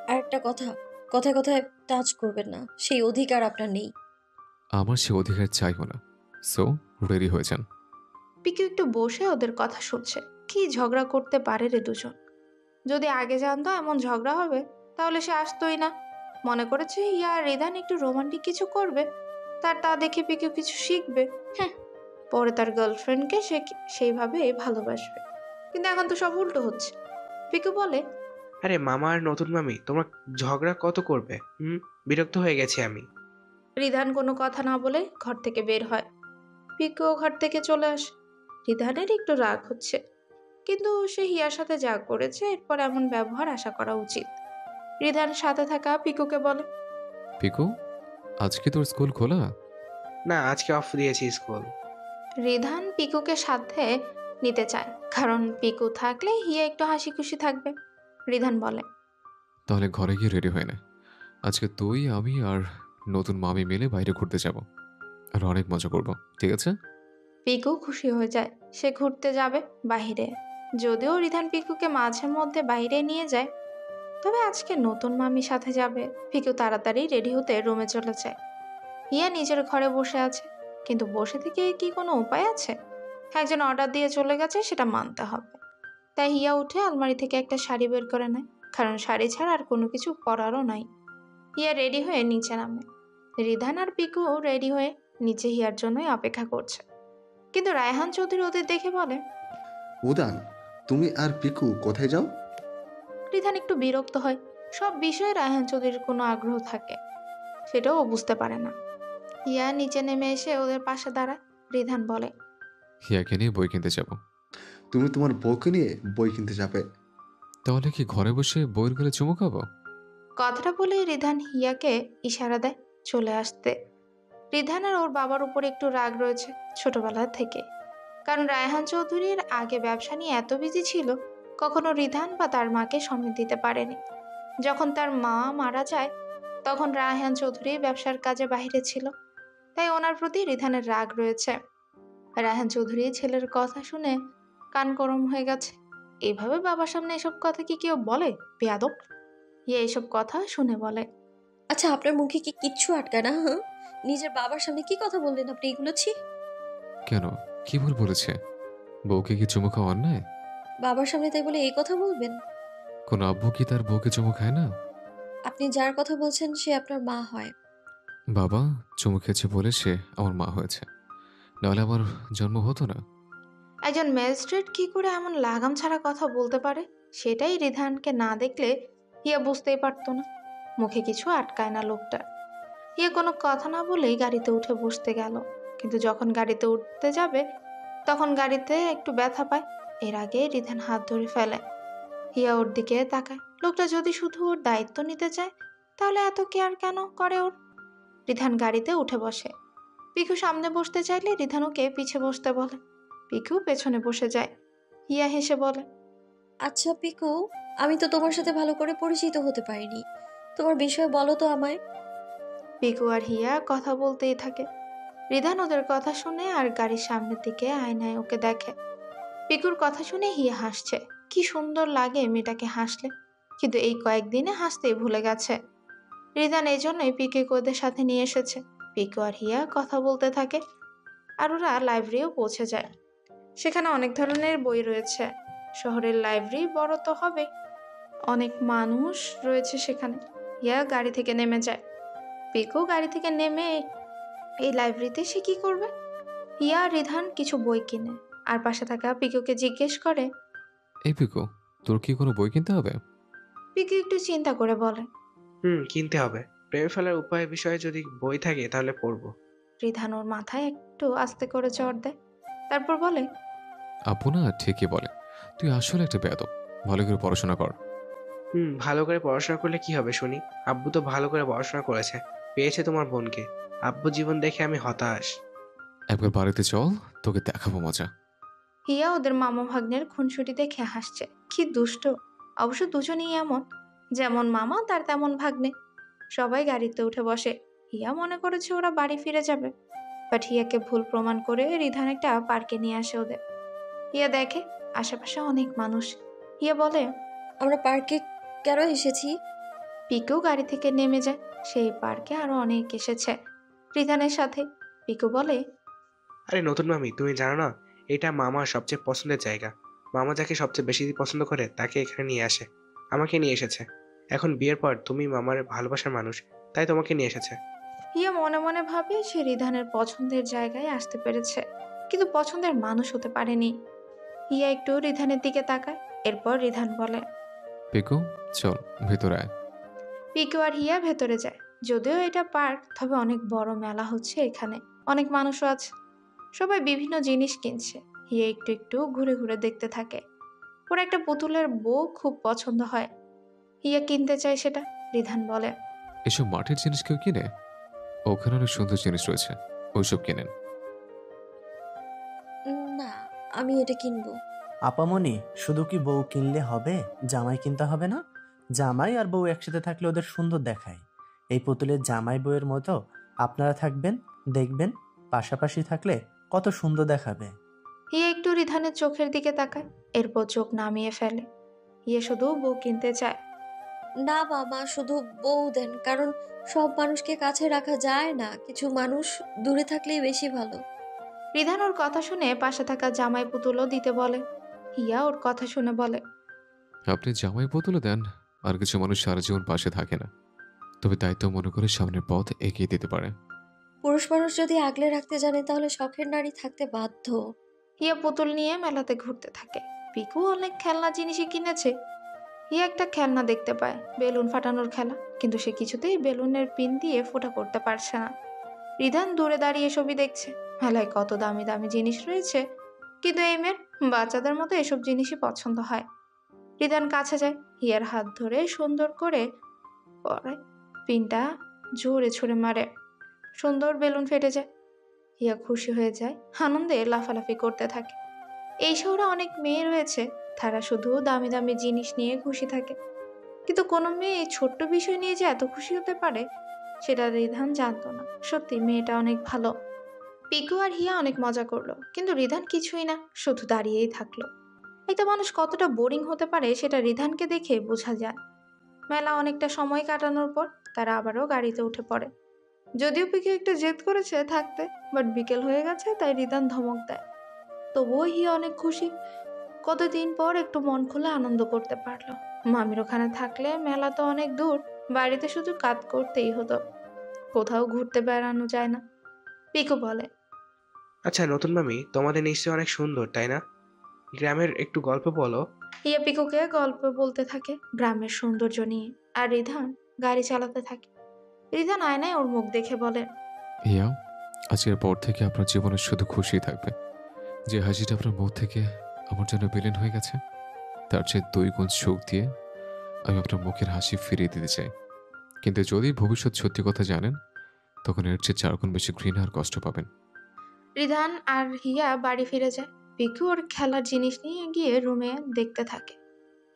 S3: আর একটা কথা, কথায় কথায় টাচ করবেন না, সেই অধিকার আপনার নেই।
S2: আমার সে অধিকার চাইও না। সো রেডি হয়ে যান।
S1: পিকু একটু বসে ওদের কথা শুনছে। কি ঝগড়া করতে পারে রে দুজন। যদি আগে জানতো এমন ঝগড়া হবে তাহলে সে আসতোই না। মনে করেছে হিয়া আর রিধান একটু রোমান্টিক কিছু করবে, তার তা দেখে পিকু কিছু শিখবে। হ্যাঁ, পরে তার গার্লফ্রেন্ডকে সে সেইভাবে ভালোবাসবে। কিন্তু এখন তো সব উল্টো হচ্ছে। পিকু বলে,
S8: আরে মামা আর নতুন মামি তোমরা ঝগড়া কত করবে? বিরক্ত হয়ে গেছি আমি।
S1: রিধান কোনো কথা না বলে ঘর থেকে বের হয়। পিকুও ঘর থেকে চলে আসে। রিধানের একটু রাগ হচ্ছে, কিন্তু সে হিয়ার সাথে যা করেছে এরপর এমন ব্যবহার আশা করা উচিত। রিধান সাথে থাকা পিকুকে বলে,
S2: পিকু, আজকে তোর স্কুল খোলা?
S8: না, আজকে অফ দিয়েছি স্কুল।
S1: রিধান পিকুকে সাথে নিতে চায়, কারণ পিকু থাকলে হিয়া একটু হাসি খুশি থাকবে। রিধান বলে,
S2: তাহলে ঘরে গিয়ে রেডি হয়ে নে। আজকে তুই, আমি আর নতুন মামি মিলে বাইরে ঘুরতে যাব, আর অনেক মজা করব, ঠিক আছে?
S1: পিকু খুশি হয়ে যায়। সে ঘুরতে যাবে বাইরে। যদিও রিধান পিকুকে মাঝে মধ্যে বাইরে নিয়ে যায়, তবে আজকে নতুন মামির সাথে যাবে। পিকু তাড়াতাড়ি রেডি হতে রুমে চলে যায়। হিয়া নিজের ঘরে বসে আছে, কিন্তু বসে থেকে কি কোনো উপায় আছে? একজন অর্ডার দিয়ে চলে গেছে, সেটা মানতে হবে। তাই হিয়া উঠে আলমারি থেকে একটা শাড়ি বের করে নেয়, কারণ শাড়ি ছাড়া আর কোনো কিছু পরারও নাই। হিয়া রেডি হয়ে নিচে নামে। রিধান আর পিকু রেডি হয়ে নিচে হিয়ার জন্যই অপেক্ষা করছে। কিন্তু রায়হান চৌধুরী ওদের দেখে বলে,
S9: উদান, তুমি আর পিকু কোথায় যাও?
S1: রিধান একটু বিরক্ত হয়। সব বিষয়ে রায়হান চৌধুরীর কোনো আগ্রহ থাকে, সেটাও ও বুঝতে পারে না। হিয়া নিচে নেমে এসে ওদের পাশে দাঁড়ায়। রিধান বলে,
S2: হিয়াকে নিয়ে বই কিনতে যাব।
S9: তুমি তোমার বউকে নিয়ে বই কিনতে যাবে?
S2: তাহলে কি ঘরে বসে বইয়ের গলে চুমু খাবো?
S1: কথাটা বলে রিধান হিয়াকে ইশারা দেয় চলে আসতে। রিধানের ওর বাবার উপর একটু রাগ রয়েছে ছোটবেলা থেকে, কারণ রায়হান চৌধুরীর আগে ব্যবসা নিয়ে এত বিজি ছিল, কখনো রিধান বা তার মাকে সময় দিতে পারেনি। যখন তার মা মারা যায় তখন রায়হান চৌধুরী ব্যবসার কাজে বাইরে ছিল, তাই ওনার প্রতি রিধানের রাগ রয়েছে। রায়হান চৌধুরী ছেলের কথা শুনে কান গরম হয়ে গেছে। এইভাবে বাবার সামনে এসব কথা কি কেউ বলে? বেয়াদব। ইয়ে এইসব কথা শুনে বলে,
S3: আচ্ছা, আপনার মুখে কি কিচ্ছু আটকায় না? হ্যাঁ, নিজের বাবার সামনে কি কথা বললেন আপনি এগুলো? ছি!
S2: কেন, কি ভুল বলেছে? বউকে কি চুমু খাওয়া অন্যায়?
S3: বাবার সামনে তাই বলে এই কথা বলবেন?
S2: কোন আব্বু কি তার বউকে চুমু খায় না?
S3: আপনি যার কথা বলছেন সে আপনার মা হয়।
S2: বাবা চুমু খেয়েছে বলে সে আমার মা হয়েছে, নাহলে আমার জন্ম হতো না।
S1: একজন ম্যাজিস্ট্রেট কি করে এমন লাগাম ছাড়া কথা বলতে পারে? সেটাই রিধানকে না দেখলে হিয়া বুঝতেই পারতো না। মুখে কিছু আটকায় না লোকটার। হিয়া কোনো কথা না বলেই গাড়িতে উঠে বসতে গেল, কিন্তু যখন গাড়িতে উঠতে যাবে তখন গাড়িতে একটু ব্যথা পায়। এর আগে রিধান হাত ধরে ফেলে। হিয়া ওর দিকে তাকায়। লোকটা যদি শুধু ওর দায়িত্ব নিতে চায় তাহলে এত কেয়ার কেন করে ওর? রিধান গাড়িতে উঠে বসে। পিকু সামনে বসতে চাইলে রিধান ওকে পিছে বসতে বলে। পিকু পেছনে বসে যায়। হিয়া হেসে বলে,
S3: আচ্ছা পিকু, আমি তো তোমার সাথে ভালো করে পরিচিত হতে পারিনি, তোমার বিষয় বলো তো আমায়।
S1: পিকু আর হিয়া কথা বলতেই থাকে। রিধান ওদের কথা শুনে আর গাড়ির সামনের দিকে আয়নায় ওকে দেখে। পিকুর কথা শুনে হিয়া হাসছে। কি সুন্দর লাগে মেয়েটাকে হাসলে, কিন্তু এই কয়েকদিনে হাসতেই ভুলে গেছে। রিধান এই জন্যই পিকুকে ওদের সাথে নিয়ে এসেছে। পিকু আর হিয়া কথা বলতে থাকে, আর ওরা লাইব্রেরিও পৌঁছে যায়। সেখানে অনেক ধরনের বই রয়েছে। শহরের লাইব্রেরি বড় তো হবে, অনেক মানুষ রয়েছে সেখানে। হিয়া গাড়ি থেকে নেমে যায়। পিকু গাড়ি থেকে নেমে এই লাইব্রেরিতে সে কি করবে? হিয়া আর রিধান কিছু বই কিনে আর পাশে থাকা পিকুকে জিজ্ঞেস করে।
S2: এই পিকু, তোর কি কোনো বই কিনতে হবে?
S1: পিকু একটু চিন্তা করে বলে,
S8: কিনতে হবে। প্রেমে ফেলার উপায় বিষয়ে যদি বই থাকে তাহলে পড়বো।
S1: রিধান ওর মাথায় একটু আস্তে করে চড় দেয়, তারপর বলে,
S2: আপু না ঠিকই বলে, তুই আসলে একটা বেয়াদব। ভালো করে পড়াশোনা কর।
S8: ভালো করে পড়াশোনা করলে কি হবে শুনি? আব্বু তো ভালো করে পড়াশোনা করেছে, পেয়েছে তোমার বোনকে। আব্বু জীবন দেখে আমি হতাশ।
S2: একবার বাড়িতে চল, তোকে দেখাবো মজা।
S1: হিয়া ওদের মামা ভাগ্নের খুনসুটি দেখে হাসছে। কি দুষ্ট! অবশ্য দুজনেই এমন, যেমন মামা তার তেমন ভাগ্নে। সবাই গাড়িতে উঠে বসে। হিয়া মনে করেছে ওরা বাড়ি ফিরে যাবে, বাট হিয়াকে ভুল প্রমাণ করে রিধান একটা পার্কে নিয়ে আসে ওদের। হিয়া দেখে আশেপাশে অনেক মানুষ। হিয়া বলে,
S3: আমরা পার্কে কেন এসেছি?
S1: পিকু গাড়ি থেকে নেমে যায়। সেই পার্কে আরো অনেক এসেছে রিধানের সাথে। পিকু বলে,
S8: আরে নতুন মামি, তুমি জানো না, এটা মামার সবচেয়ে পছন্দের জায়গা। মামা যাকে সবচেয়ে বেশি পছন্দ করে তাকে এখানে নিয়ে আসে। আমাকে নিয়ে এসেছে। এখন বিয়ের পর তুমি মামার ভালোবাসার মানুষ, তাই তোমাকে নিয়ে এসেছে।
S1: হিয়া মনে মনে ভাবে সে রিধানের পছন্দের জায়গায় আসতে পেরেছে, কিন্তু পছন্দের মানুষ হতে পারেনি। হিয়া একটু রিধানের দিকে তাকায়। এরপর রিধান বলে,
S2: পিকু, চল ভেতরে আয়।
S1: পিকু আর হিয়া ভেতরে যায়। যদিও এটা পার্ক, তবে অনেক বড় মেলা হচ্ছে এখানে। অনেক মানুষও আছে, সবাই বিভিন্ন জিনিস কিনছে। হিয়া একটু একটু ঘুরে ঘুরে দেখতে থাকে। ওর একটা পুতুলের বউ খুব পছন্দ হয়। হিয়া কিনতে চায় সেটা। রিধান বলে,
S2: এসব মাটির জিনিস কেউ কিনে? ওখানে অনেক সুন্দর জিনিস রয়েছে, ওইসব কিনেন।
S3: না, আমি এটা কিনবো।
S6: আপামনি, শুধু কি বউ কিনলে হবে? জামাই কিনতে হবে না? জামাই আর বউ একসাথে থাকলে ওদের সুন্দর দেখায়। এই পুতুলের জামাই বউয়ের মতো আপনারা থাকবেন, দেখবেন পাশাপাশি থাকলে কত সুন্দর দেখাবে।
S1: হিয়া একটু রিধানের চোখের দিকে তাকায়। এরপর চোখ নামিয়ে ফেলে। হিয়া শুধু বউ কিনতে চায়।
S3: না বাবা, শুধু বউ দেন, কারণ সব মানুষকে কাছে রাখা যায় না, কিছু মানুষ দূরে থাকলেই বেশি ভালো।
S1: রিধান ওর কথা শুনে পাশে থাকা জামাই পুতুলও দিতে বলে। হিয়া ওর কথা শুনে বলে,
S2: আপনি জামাই বোতলে দেন। আর কিছু মানুষ সারা জীবন পাশে থাকে না, তবে দায়িত্ব মনে করে সামনের পথ এগিয়ে দিতে পারে।
S3: পুরুষ মানুষ যদি আগলে রাখতে জানে তাহলে শখের নারী থাকতে বাধ্য।
S1: হিয়া পুতুল নিয়ে মেলাতে ঘুরতে থাকে। পিকু অনেক খেলনা জিনিসই কিনেছে। হিয়া একটা খেলনা দেখতে পায়, বেলুন ফাটানোর খেলা, কিন্তু সে কিছুতেই বেলুনের পিন দিয়ে ফোঁটা করতে পারছে না। রিধান দূরে দাঁড়িয়ে ছবি দেখছে। মেলায় কত দামি দামি জিনিস রয়েছে, কিন্তু এই মেয়ের বাচ্চাদের মতো এসব জিনিসই পছন্দ হয়। রিধান কাছে যায়, হিয়ার হাত ধরে সুন্দর করে পরে পিনটা জোরে ছুঁড়ে মারে। সুন্দর বেলুন ফেটে যায়। হিয়া খুশি হয়ে যায়, আনন্দে লাফালাফি করতে থাকে। এই শহরে অনেক মেয়ে রয়েছে, তারা শুধু দামি দামি জিনিস নিয়ে খুশি থাকে, কিন্তু কোনো মেয়ে এই ছোট্ট বিষয় নিয়ে যে এত খুশি হতে পারে সেটা রিধান জানতো না। সত্যি মেয়েটা অনেক ভালো। পিকু আর হিয়া অনেক মজা করলো, কিন্তু রিধান কিছুই না, শুধু দাঁড়িয়েই থাকলো। একটা মানুষ কতটা বোরিং হতে পারে সেটা রিধানকে দেখে বোঝা যায়। মেলা অনেকটা সময় কাটানোর পর তারা আবারও গাড়িতে উঠে পড়ে। যদিও পিকু একটু জেদ করেছে থাকতে, বাট বিকেল হয়ে গেছে তাই রিধান ধমক দেয়। তবুও হিয়া অনেক খুশি। কতদিন পর একটু মন খুলে আনন্দ করতে পারলো। মামির ওখানে থাকলে মেলা তো অনেক দূর, বাড়িতে শুধু কাজ করতেই হতো, কোথাও ঘুরতে বেড়ানো যায় না। পিকু বলে,
S8: আচ্ছা নতুন মামি, তোমাদের নিশ্চয়ই অনেক সুন্দর, তাই না? গ্রামের একটু গল্প বলো।
S1: হিয়া পিকুকে গল্প বলতে থাকে গ্রামের সৌন্দর্য নিয়ে, আর রিধান গাড়ি চালাতে থাকে। রিধান আয়নায় ওর মুখ দেখে বলে,
S2: হিয়া, আজকের পর থেকে আপনার জীবনে শুধু খুশি থাকবে। যে হাসিটা আপনার মুখ থেকে আমার জন্য বিলীন হয়ে গেছে, তার চেয়ে 2 গুণ সুখ দিয়ে আমি আপনার মুখের হাসি ফিরিয়ে দিতে চাই। কিন্তু যদি ভবিষ্যৎ সত্যি কথা জানেন, তখন এর চেয়ে 4 গুণ বেশি ঘৃণা আর কষ্ট পাবেন।
S1: রিধান আর হিয়া বাড়ি ফিরে যায়। পিকু ওর খেলার জিনিস নিয়ে গিয়ে রুমে দেখতে থাকে।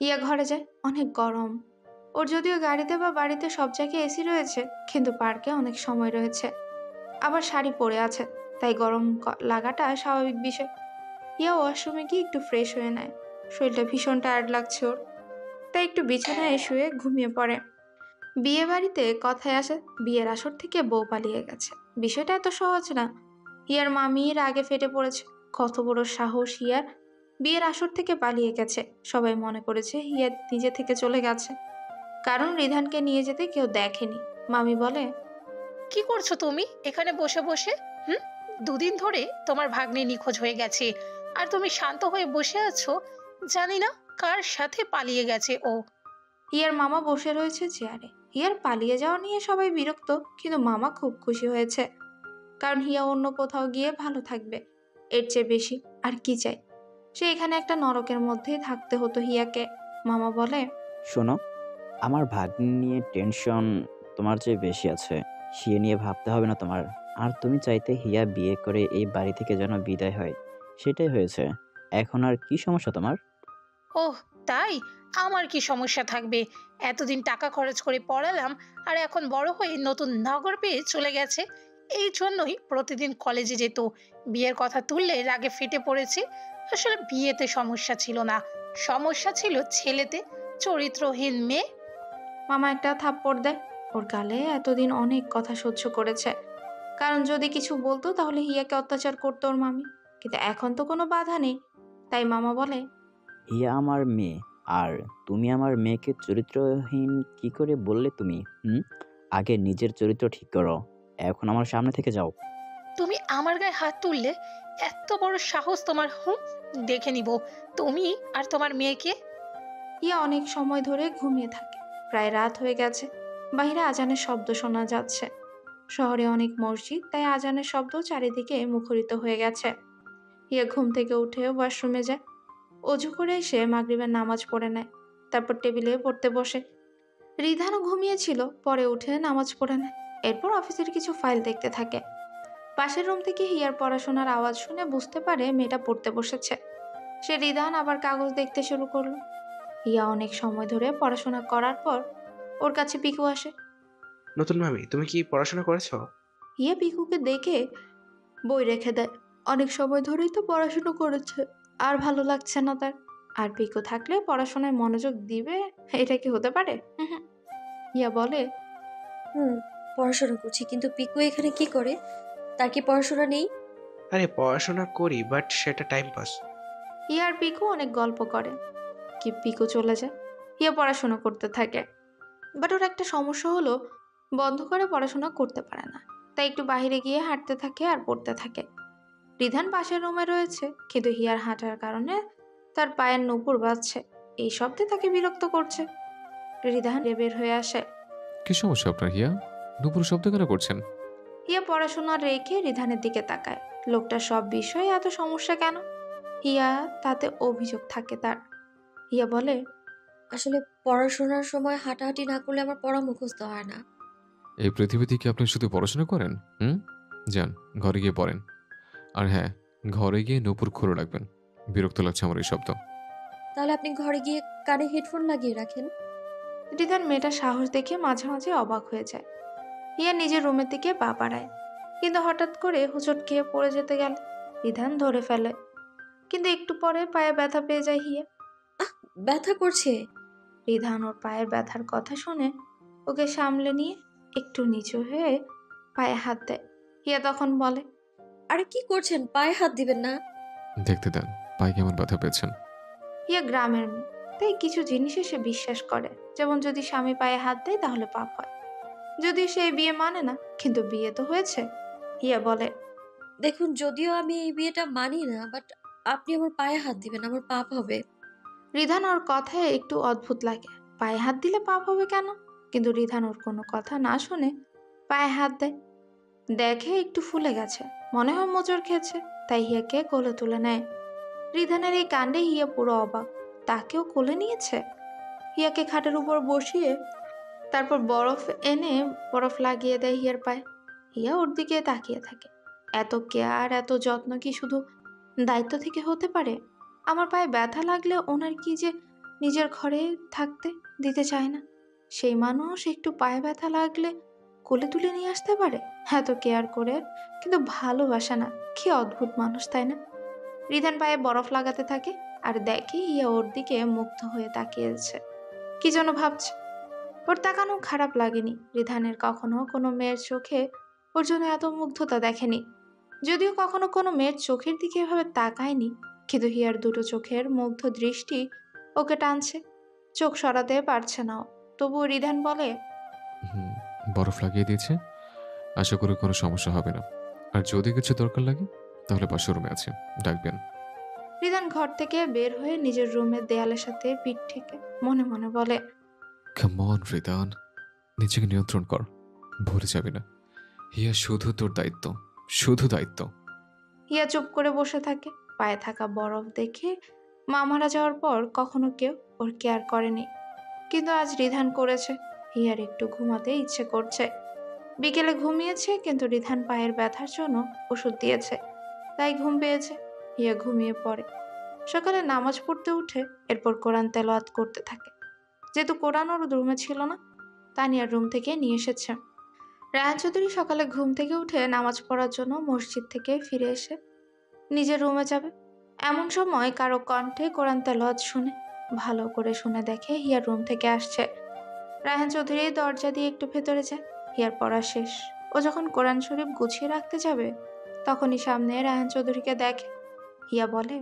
S1: হিয়া ঘরে যায়, অনেক গরম। ওর যদিও গাড়িতে বা বাড়িতে সব জায়গায় এসি রয়েছে, কিন্তু পার্কে অনেক সময় রয়েছে। আবার শাড়ি পরে আছে, তাই গরম লাগাটা স্বাভাবিক বিষয়। হিয়া ওয়াশরুমে গিয়ে একটু ফ্রেশ হয়ে নেয়। শরীরটা ভীষণ টায়ার্ড লাগছে ওর, তাই একটু বিছানায় শুয়ে ঘুমিয়ে পড়ে। বিয়ে বাড়িতে কথায় আসে বিয়ের আসর থেকে বউ পালিয়ে গেছে। বিষয়টা এত সহজ না। হিয়ার মামির আগে ফেটে পড়েছে। কত বড় সাহস হিয়ার! বিয়ের আসর থেকে পালিয়ে গেছে। সবাই মনে করেছে হিয়া নিজে থেকে চলে গেছে, কারণ রিধানকে নিয়ে যেতে কেউ দেখেনি। মামি বলে,
S7: কি করছো তুমি এখানে বসে বসে? হুম, 2 দিন ধরে তোমার ভাগ্নে নিখোঁজ হয়ে গেছে, আর তুমি শান্ত হয়ে বসে আছো। জানি না কার সাথে পালিয়ে গেছে ও।
S1: হিয়ার মামা বসে রয়েছে চেয়ারে। হিয়ার পালিয়ে যাওয়া নিয়ে সবাই বিরক্ত, কিন্তু মামা খুব খুশি হয়েছে, কারণ হিয়া অন্য কোথাও গিয়ে ভালো থাকবে। এর চেয়ে বেশি আর কি চাই? সে এখানে একটা নরকের মধ্যেই থাকতে হতো হিয়াকে। মামা বলে,
S12: শোনো, আমার ভাগ্নি নিয়ে টেনশন তোমার চেয়ে বেশি আছে। সে নিয়ে ভাবতে হবে না তোমার। আর তুমি চাইতে হিয়া বিয়ে করে এই বাড়ি থেকে যেন বিদায় হয়, সেটাই হয়েছে। এখন আর কি সমস্যা তোমার?
S7: ওহ তাই? আমার কি সমস্যা থাকবে? এতদিন টাকা খরচ করে পড়ালাম, আর এখন বড় হয়ে নতুন নগর পেয়ে চলে গেছে। এই জন্যই প্রতিদিন কলেজে যেত। বিয়ের কথা তুললে রাগে ফেটে পড়েছে। আসলে বিয়েতে সমস্যা ছিল না, সমস্যা ছিল ছেলেতে, চরিত্রহীন মেয়ে।
S1: মামা একটা থাপ্পড় দেয়। ওর গালে এতদিন অনেক কথা সহ্য করেছে, কারণ যদি কিছু বলতো তাহলে হিয়াকে অত্যাচার করতো ওর মামি। কিন্তু এখন তো কোনো বাধা নেই, তাই মামা বলে,
S12: হিয়া আমার মেয়ে, আর তুমি আমার মেয়েকে চরিত্রহীন কি করে বললে তুমি? আগে নিজের চরিত্র ঠিক করো, এখন আমার সামনে থেকে যাও।
S7: তুমি আমার গায়ে হাত তুললে? এত বড় সাহস তোমার! দেখে নিব তুমি আর তোমার মেয়েকে।
S1: হিয়া অনেক সময় ধরে ঘুমিয়ে থাকে। প্রায় রাত হয়ে গেছে। বাইরে আজানের শব্দ শোনা যাচ্ছে। শহরে অনেক মসজিদ, তাই আজানের শব্দ চারিদিকে মুখরিত হয়ে গেছে। হিয়া ঘুম থেকে উঠে ওয়াশরুমে যায়। অজু করে এসে মাগরিবের নামাজ পড়ে নেয়। তারপর টেবিলে পড়তে বসে। রিধানও ঘুমিয়েছিল, পরে উঠে নামাজ পড়ে নেয়। এরপর অফিসের কিছু ফাইল দেখতে থাকে। পাশের রুম থেকে হিয়ার পড়াশোনার আওয়াজ শুনে বুঝতে পারে মেয়েটা পড়তে বসেছে। সে রিধান আবার কাগজ দেখতে শুরু করলো। হিয়া অনেক সময় ধরে পড়াশোনা করার পর ওর কাছে পিকু আসে।
S8: নতুন মামি, তুমি কি পড়াশোনা করেছো?
S1: হিয়া পিকুকে দেখে বই রেখে দেয়। অনেক সময় ধরেই তো পড়াশুনো করেছে, আর ভালো লাগছে না তার। আর পিকু থাকলে পড়াশোনায় মনোযোগ দিবে, এটা কি হতে পারে? হিয়া বলে,
S3: পড়াশোনা করছি, কিন্তু পিকু এখানে কি করে? তার কি পড়াশোনা নেই?
S8: আরে পড়াশোনা করি, বাট সেটা টাইম পাস।
S1: হিয়া আর পিকু অনেক গল্প করে। কি পিকু চলে যায়, হিয়া পড়াশোনা করতে থাকে। বাট ওর একটা সমস্যা হলো, বন্ধ করে পড়াশোনা করতে পারে না। তাই একটু বাইরে গিয়ে হাঁটতে থাকে আর পড়তে থাকে। রিধান পাশের রুমে রয়েছে, কিন্তু হিয়ার হাঁটার কারণে তার পায়ের নুপুর বাজছে। এই শব্দে তাকে বিরক্ত করছে। রিধান বের হয়ে আসে।
S2: কি সমস্যা আপনার হিয়া? দুপুর শব্দ কেন করছেন?
S1: হিয়া পড়াশোনা রেখে রিধানের দিকে তাকায়। লোকটার সব বিষয়ে এত সমস্যা কেন? হিয়া তাতে অভিযোগ থাকে তার। হিয়া বলে,
S3: আসলে পড়াশোনার সময় হাঁটাহাঁটি না করলে আমার পড়া মুখস্থ হয় না।
S2: এই পৃথিবীতে কি আপনি শুধু পড়াশোনা করেন? যান, ঘরে গিয়ে পড়েন। আর হ্যাঁ, ঘরে গিয়ে নূপুর খুলে রাখবেন। বিরক্ত লাগছে আমার এই শব্দ।
S3: তাহলে আপনি ঘরে গিয়ে কানে হেডফোন লাগিয়ে রাখেন।
S1: রিধান মেয়েটার সাহস দেখে মাঝে মাঝে অবাক হয়ে যায়। হিয়া নিজের রুমের দিকে পা বাড়ায়, কিন্তু হঠাৎ করে হোঁচট খেয়ে পড়ে যেতে গেল। রিধান ধরে ফেলে, কিন্তু একটু পরে পায়ে ব্যথা পেয়ে যায় হিয়া।
S3: ব্যথা করছে?
S1: রিধান ওর পায়ের ব্যথার কথা শুনে ওকে সামলে নিয়ে একটু নিচু হয়ে পায়ে হাত দেয়। হিয়া তখন বলে,
S3: আরে কি করছেন? পায়ে হাত দিবেন না।
S2: দেখতে দেন পায়ে কেমন ব্যথা পেয়েছেন।
S1: হিয়া গ্রামের মেয়ে, তাই কিছু জিনিসে সে বিশ্বাস করে। যেমন যদি স্বামী পায়ে হাত দেয় তাহলে পাপ হয়। যদিও সে বিয়ে মানে না, কিন্তু বিয়ে তো হয়েছে। হিয়া বলে,
S3: দেখুন, যদিও আমি এই বিয়েটা মানি না, বাট আপনি আমার পায়ে হাত দিবেন, আমার পাপ হবে।
S1: রিধান ওর কথায় একটু অদ্ভুত লাগে। পায়ে হাত দিলে পাপ হবে কেন? কিন্তু রিধান ওর কোনো কথা না শুনে পায়ে হাত দেয়। দেখে একটু ফুলে গেছে, মনে হয় মোচড় খেয়েছে, তাই হিয়াকে কোলে তুলে নেয়। রিধানের এই কাণ্ডে হিয়া পুরো অবাক। তাকেও কোলে নিয়েছে। হিয়াকে খাটের উপর বসিয়ে তারপর বরফ এনে বরফ লাগিয়ে দেয় হিয়ার পায়ে। হিয়া ওর দিকে তাকিয়ে থাকে। এত কেয়ার, এত যত্ন কি শুধু দায়িত্ব থেকে হতে পারে? আমার পায়ে ব্যথা লাগলে ওনার কি যে নিজের ঘরে থাকতে দিতে চায় না? সেই মানুষ একটু পায়ে ব্যথা লাগলে কোলে তুলে নিয়ে আসতে পারে, এত কেয়ার করে, কিন্তু ভালোবাসে না। কি অদ্ভুত মানুষ, তাই না? রিধান পায়ে বরফ লাগাতে থাকে আর দেখে হিয়া ওর দিকে মুগ্ধ হয়ে তাকিয়েছে, কি যেন ভাবছে। ওর তাকানো খারাপ লাগেনি। রিধানের কখনো কোনো মেয়ের চোখে ওর জন্য এত মুগ্ধতা দেখেনি। যদিও কখনো কোনো মেয়ের চোখের দিকে এভাবে তাকায়নি, কিন্তু হিয়ার দুটো চোখের মুগ্ধ দৃষ্টি ওকে টানছে। চোখ সরাতে পারছে না ও। তবুও রিধান বলে,
S2: বরফ লাগিয়ে দিয়েছে, আশা করি কোনো সমস্যা হবে না। আর যদি কিছু দরকার লাগে তাহলে পাশের রুমে আছে, ডাকবেন।
S1: রিধান ঘর থেকে বের হয়ে নিজের রুমের দেয়ালের সাথে পিঠ ঠেকে মনে মনে বলে,
S2: কাম অন রিদান, নিজেকে নিয়ন্ত্রণ কর, ভুলে যাবি না। হিয়া শুধু তোর দায়িত্ব, শুধু দায়িত্ব।
S1: হিয়া চুপ করে বসে থাকে। পায়ে থাকা বরফ দেখে মা মারা যাওয়ার পর কখনো কেউ ওর কেয়ার করেনি, কিন্তু আজ রিধান করেছে। হিয়ার একটু ঘুমাতে ইচ্ছে করছে। বিকেলে ঘুমিয়েছে, কিন্তু রিধান পায়ের ব্যথার জন্য ওষুধ দিয়েছে, তাই ঘুম পেয়েছে। হিয়া ঘুমিয়ে পড়ে। সকালে নামাজ পড়তে উঠে এরপর কোরআন তেলাওয়াত করতে থাকে। যেহেতু কোরআন ওর রুমে ছিল না, তানিয়ার রুম থেকে নিয়ে এসেছে। রায়হান চৌধুরী সকালে ঘুম থেকে উঠে নামাজ পড়ার জন্য মসজিদ থেকে ফিরে এসে নিজের রুমে যাবে। এমন সময় কারো কণ্ঠে কোরআন তেলাওয়াত শুনে ভালো করে শুনে দেখে হিয়ার রুম থেকে আসছে। রায়হান চৌধুরী দরজা দিয়ে একটু ভেতরে যায়। হিয়ার পড়া শেষ। ও যখন কোরআন শরীফ গুছিয়ে রাখতে যাবে তখনই সামনে রায়হান চৌধুরীকে দেখে। হিয়া বলে,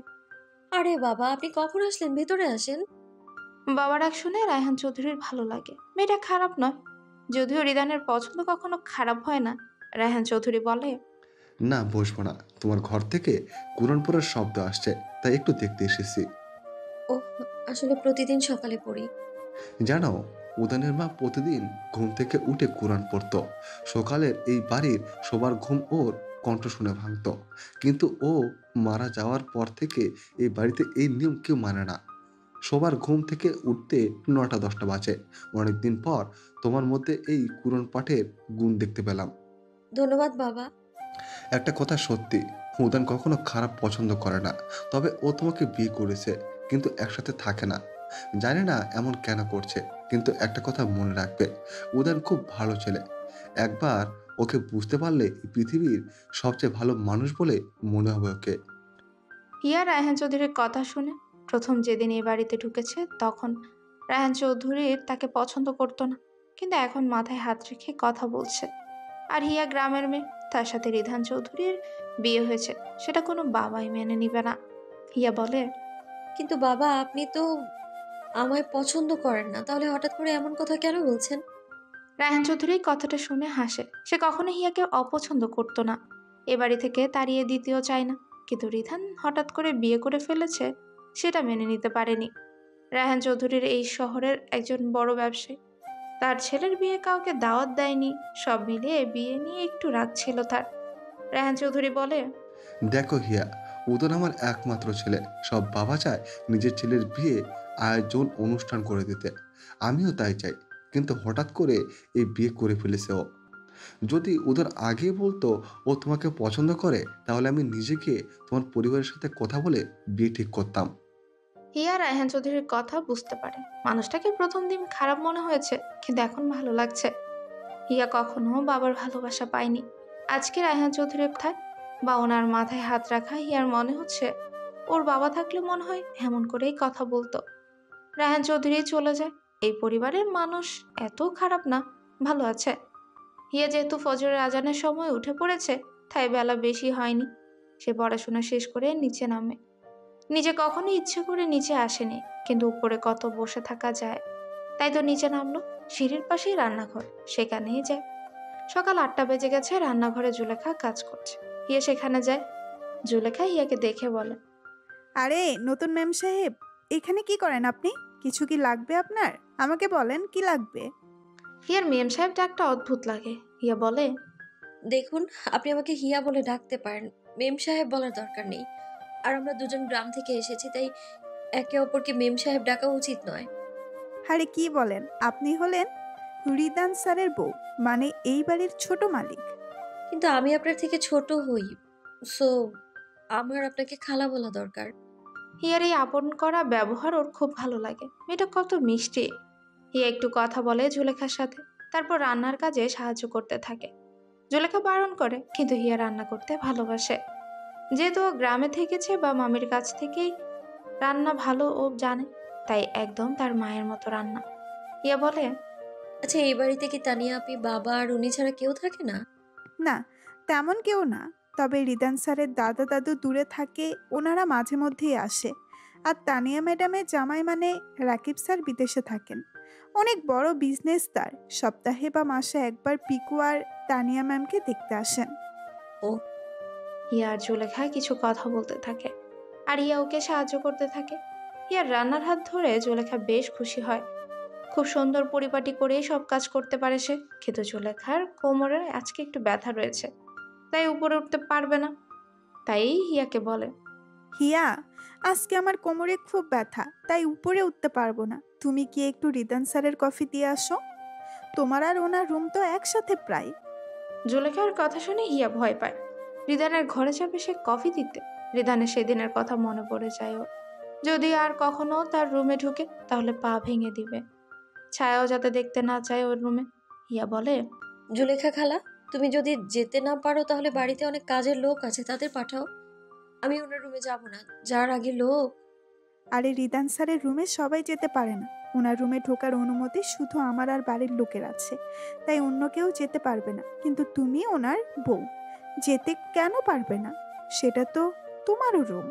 S3: আরে বাবা, আপনি কখন আসলেন? ভেতরে আসেন।
S1: বাবার ডাক শুনে রায়হান চৌধুরীর ভালো লাগে। মেয়েটা খারাপ নয়, যদিও রিদানের পছন্দ কখনো খারাপ হয় না। রায়হান চৌধুরী বলে,
S9: না, বসবো না। তোমার ঘর থেকে কোরআন পড়ার শব্দ আসছে, তাই একটু দেখতে এসেছি।
S3: ও, আসলে প্রতিদিন সকালে পড়ি।
S9: জানো, উদানের মা প্রতিদিন ঘুম থেকে উঠে কোরআন পড়তো। সকালের এই বাড়ির সবার ঘুম ওর কণ্ঠ শুনে ভাঙতো। কিন্তু ও মারা যাওয়ার পর থেকে এই বাড়িতে এই নিয়ম কেউ মানে না। সবার ঘুম থেকে উঠতে 9টা-10টা বাজে। অনেকদিন পর তোমার মধ্যে এই কোরআন পাঠের গুণ দেখতে পেলাম।
S3: ধন্যবাদ বাবা।
S9: একটা কথা সত্যি, উদান কখনো খারাপ পছন্দ করে না। তবে ও তোমাকে বিয়ে করেছে, কিন্তু একসাথে থাকে না। জানি না এমন কেন করছে, কিন্তু একটা কথা মনে রাখবে, উদান খুব ভালো ছেলে। একবার ওকে বুঝতে পারলে এই পৃথিবীর সবচেয়ে ভালো মানুষ বলে মনে হবে ওকে।
S1: হিয়া রায়হান চৌধুরীর কথা শুনে প্রথম যেদিন এই বাড়িতে ঢুকেছে তখন রায়হান চৌধুরীর তাকে পছন্দ করতো না, কিন্তু এখন মাথায় হাত রেখে কথা বলছে। আর হিয়া গ্রামের মেয়ে, তার সাথে রিধান চৌধুরীর বিয়ে হয়েছে, সেটা কোনো বাবাই মেনে নিবে না। হিয়া বলে,
S3: কিন্তু বাবা, আপনি তো আমায় পছন্দ করেন না, তাহলে হঠাৎ করে এমন কথা কেন বলছেন?
S1: রায়হান চৌধুরী কথাটা শুনে হাসে। সে কখনো হিয়াকে অপছন্দ করতো না, এ বাড়ি থেকে তাড়িয়ে দিতেও চায় না, কিন্তু রিধান হঠাৎ করে বিয়ে করে ফেলেছে সেটা মেনে নিতে পারেনি। রায়হান চৌধুরীর এই শহরের একজন বড় ব্যবসায়ী, তার ছেলের বিয়ে কাউকে দাওয়াত দেয়নি। সব মিলিয়ে বিয়ে নিয়ে একটু রাগ ছিল তার। রায়হান চৌধুরী বলে,
S9: দেখো হিয়া, উদান আমার একমাত্র ছেলে। সব বাবা চায় নিজের ছেলের বিয়ে আয়োজন অনুষ্ঠান করে দিতে। আমিও তাই চাই, কিন্তু হঠাৎ করে এই বিয়ে করে ফেলেছে ও। যদি ওদের আগে বলতো ও তোমাকে পছন্দ করে, তাহলে আমি নিজেকে তোমার পরিবারের সাথে কথা বলে বিয়ে ঠিক করতাম।
S1: হিয়া রায়হান চৌধুরীর কথা বুঝতে পারে। মানুষটাকে প্রথম দিন খারাপ মনে হয়েছে, কিন্তু এখন ভালো লাগছে। হিয়া কখনো বাবার ভালোবাসা পায়নি। আজকে রায়হান চৌধুরীর কথায় বা ওনার মাথায় হাত রাখা হিয়ার মনে হচ্ছে ওর বাবা থাকলে মনে হয় এমন করেই কথা বলতো। রায়হান চৌধুরী চলে যায়। এই পরিবারের মানুষ এত খারাপ না, ভালো আছে। হিয়া যেহেতু ফজরের আজানের সময় উঠে পড়েছে, তাই বেলা বেশি হয়নি। সে পড়াশোনা শেষ করে নিচে নামে। নিজে কখনো ইচ্ছে করে নিচে আসেনি, কিন্তু উপরে কত বসে থাকা যায়, তাই তো নিচে নামলো। সিঁড়ির পাশেই রান্নাঘর, সেখানেই যায়। সকাল 8টা বেজে গেছে। রান্নাঘরে জুলেখা কাজ করছে। হিয়া সেখানে যায়। জুলেখা হিয়াকে দেখে বলে,
S11: আরে নতুন ম্যাম সাহেব, এখানে কি করেন আপনি? কিছু কি লাগবে আপনার? আমাকে বলেন কি লাগবে।
S1: হিয়ার মেম সাহেব ডাকটা অদ্ভুত লাগে। হিয়া বলে,
S3: দেখুন, আপনি আমাকে হিয়া বলে ডাকতে পারেন, মেম সাহেব বলার দরকার নেই। আর আমরা দুজন গ্রাম থেকে এসেছি, তাই একে অপরকে মেম সাহেব ডাকা উচিত নয়।
S11: আরে কি বলেন, আপনি হলেন রিদান স্যারের বউ, মানে এই বাড়ির ছোট মালিক।
S3: কিন্তু আমি আপনার থেকে ছোট হই, সো আমার আপনাকে খালা বলা দরকার।
S1: হিয়ার এই আপন করা ব্যবহার ওর খুব ভালো লাগে। মেয়েটা কত মিষ্টি। হিয়া একটু কথা বলে জুলেখার সাথে, তারপর রান্নার কাজে সাহায্য করতে থাকে। জুলেখা বারণ করে, কিন্তু হিয়া রান্না করতে ভালোবাসে। যেহেতু ও গ্রামে থেকেছে বা মামির কাছ থেকেই রান্না ভালো ও জানে, তাই একদম তার মায়ের মতো রান্না। হিয়া বলে,
S3: আচ্ছা, এই বাড়িতে কি তানিয়া আপনি, বাবা আর উনি ছাড়া কেউ থাকে না?
S11: না, তেমন কেউ না। তবে রিদান স্যারের দাদা দাদু দূরে থাকে, ওনারা মাঝে মধ্যেই আসে। আর তানিয়া ম্যাডামের জামাই মানে রাকিব স্যার বিদেশে থাকেন। অনেক বড় বিজনেস তার। সপ্তাহে বা মাসে একবার পিকু আর তানিয়া ম্যামকে দেখতে আসেন।
S1: ও। হিয়া আর জুলেখা কিছু কথা বলতে থাকে, আর হিয়া ওকে সাহায্য করতে থাকে। হিয়ার রান্নার হাত ধরে জুলেখা বেশ খুশি হয়। খুব সুন্দর পরিপাটি করে সব কাজ করতে পারে সে। কিন্তু জুলেখার কোমরে আজকে একটু ব্যথা রয়েছে, তাই উপরে উঠতে পারবে না। তাই হিয়াকে বলে,
S11: হিয়া, আজকে আমার কোমরে খুব ব্যথা, তাই উপরে উঠতে পারবো না। তুমি কি একটু রিদান স্যারের কফি দিয়ে আসো? তোমার আর ওনার রুম তো একসাথে প্রায়।
S1: জুলেখার কথা শুনে হিয়া ভয় পায়। রিদানের ঘরে যাবে সে কফি দিতে। রিদানের সেদিনের কথা মনে পড়ে যায় ওর। যদি আর কখনো তার রুমে ঢুকে তাহলে পা ভেঙে দিবে। ছায়াও যাতে দেখতে না চায় ওর রুমে। হিয়া বলে,
S3: জুলেখা খালা, তুমি যদি যেতে না পারো তাহলে বাড়িতে অনেক কাজের লোক আছে, তাদের পাঠাও। আমি ওনার রুমে যাব না, যার আগে লোক।
S11: আরে রিদান স্যারের রুমে সবাই যেতে পারে না। ওনার রুমে ঢোকার অনুমতি শুধু আমার আর বাড়ির লোকের আছে, তাই অন্য কেউ যেতে পারবে না। কিন্তু তুমি ওনার বউ, যেতে কেন পারবে না? সেটা তো তোমারও রুম।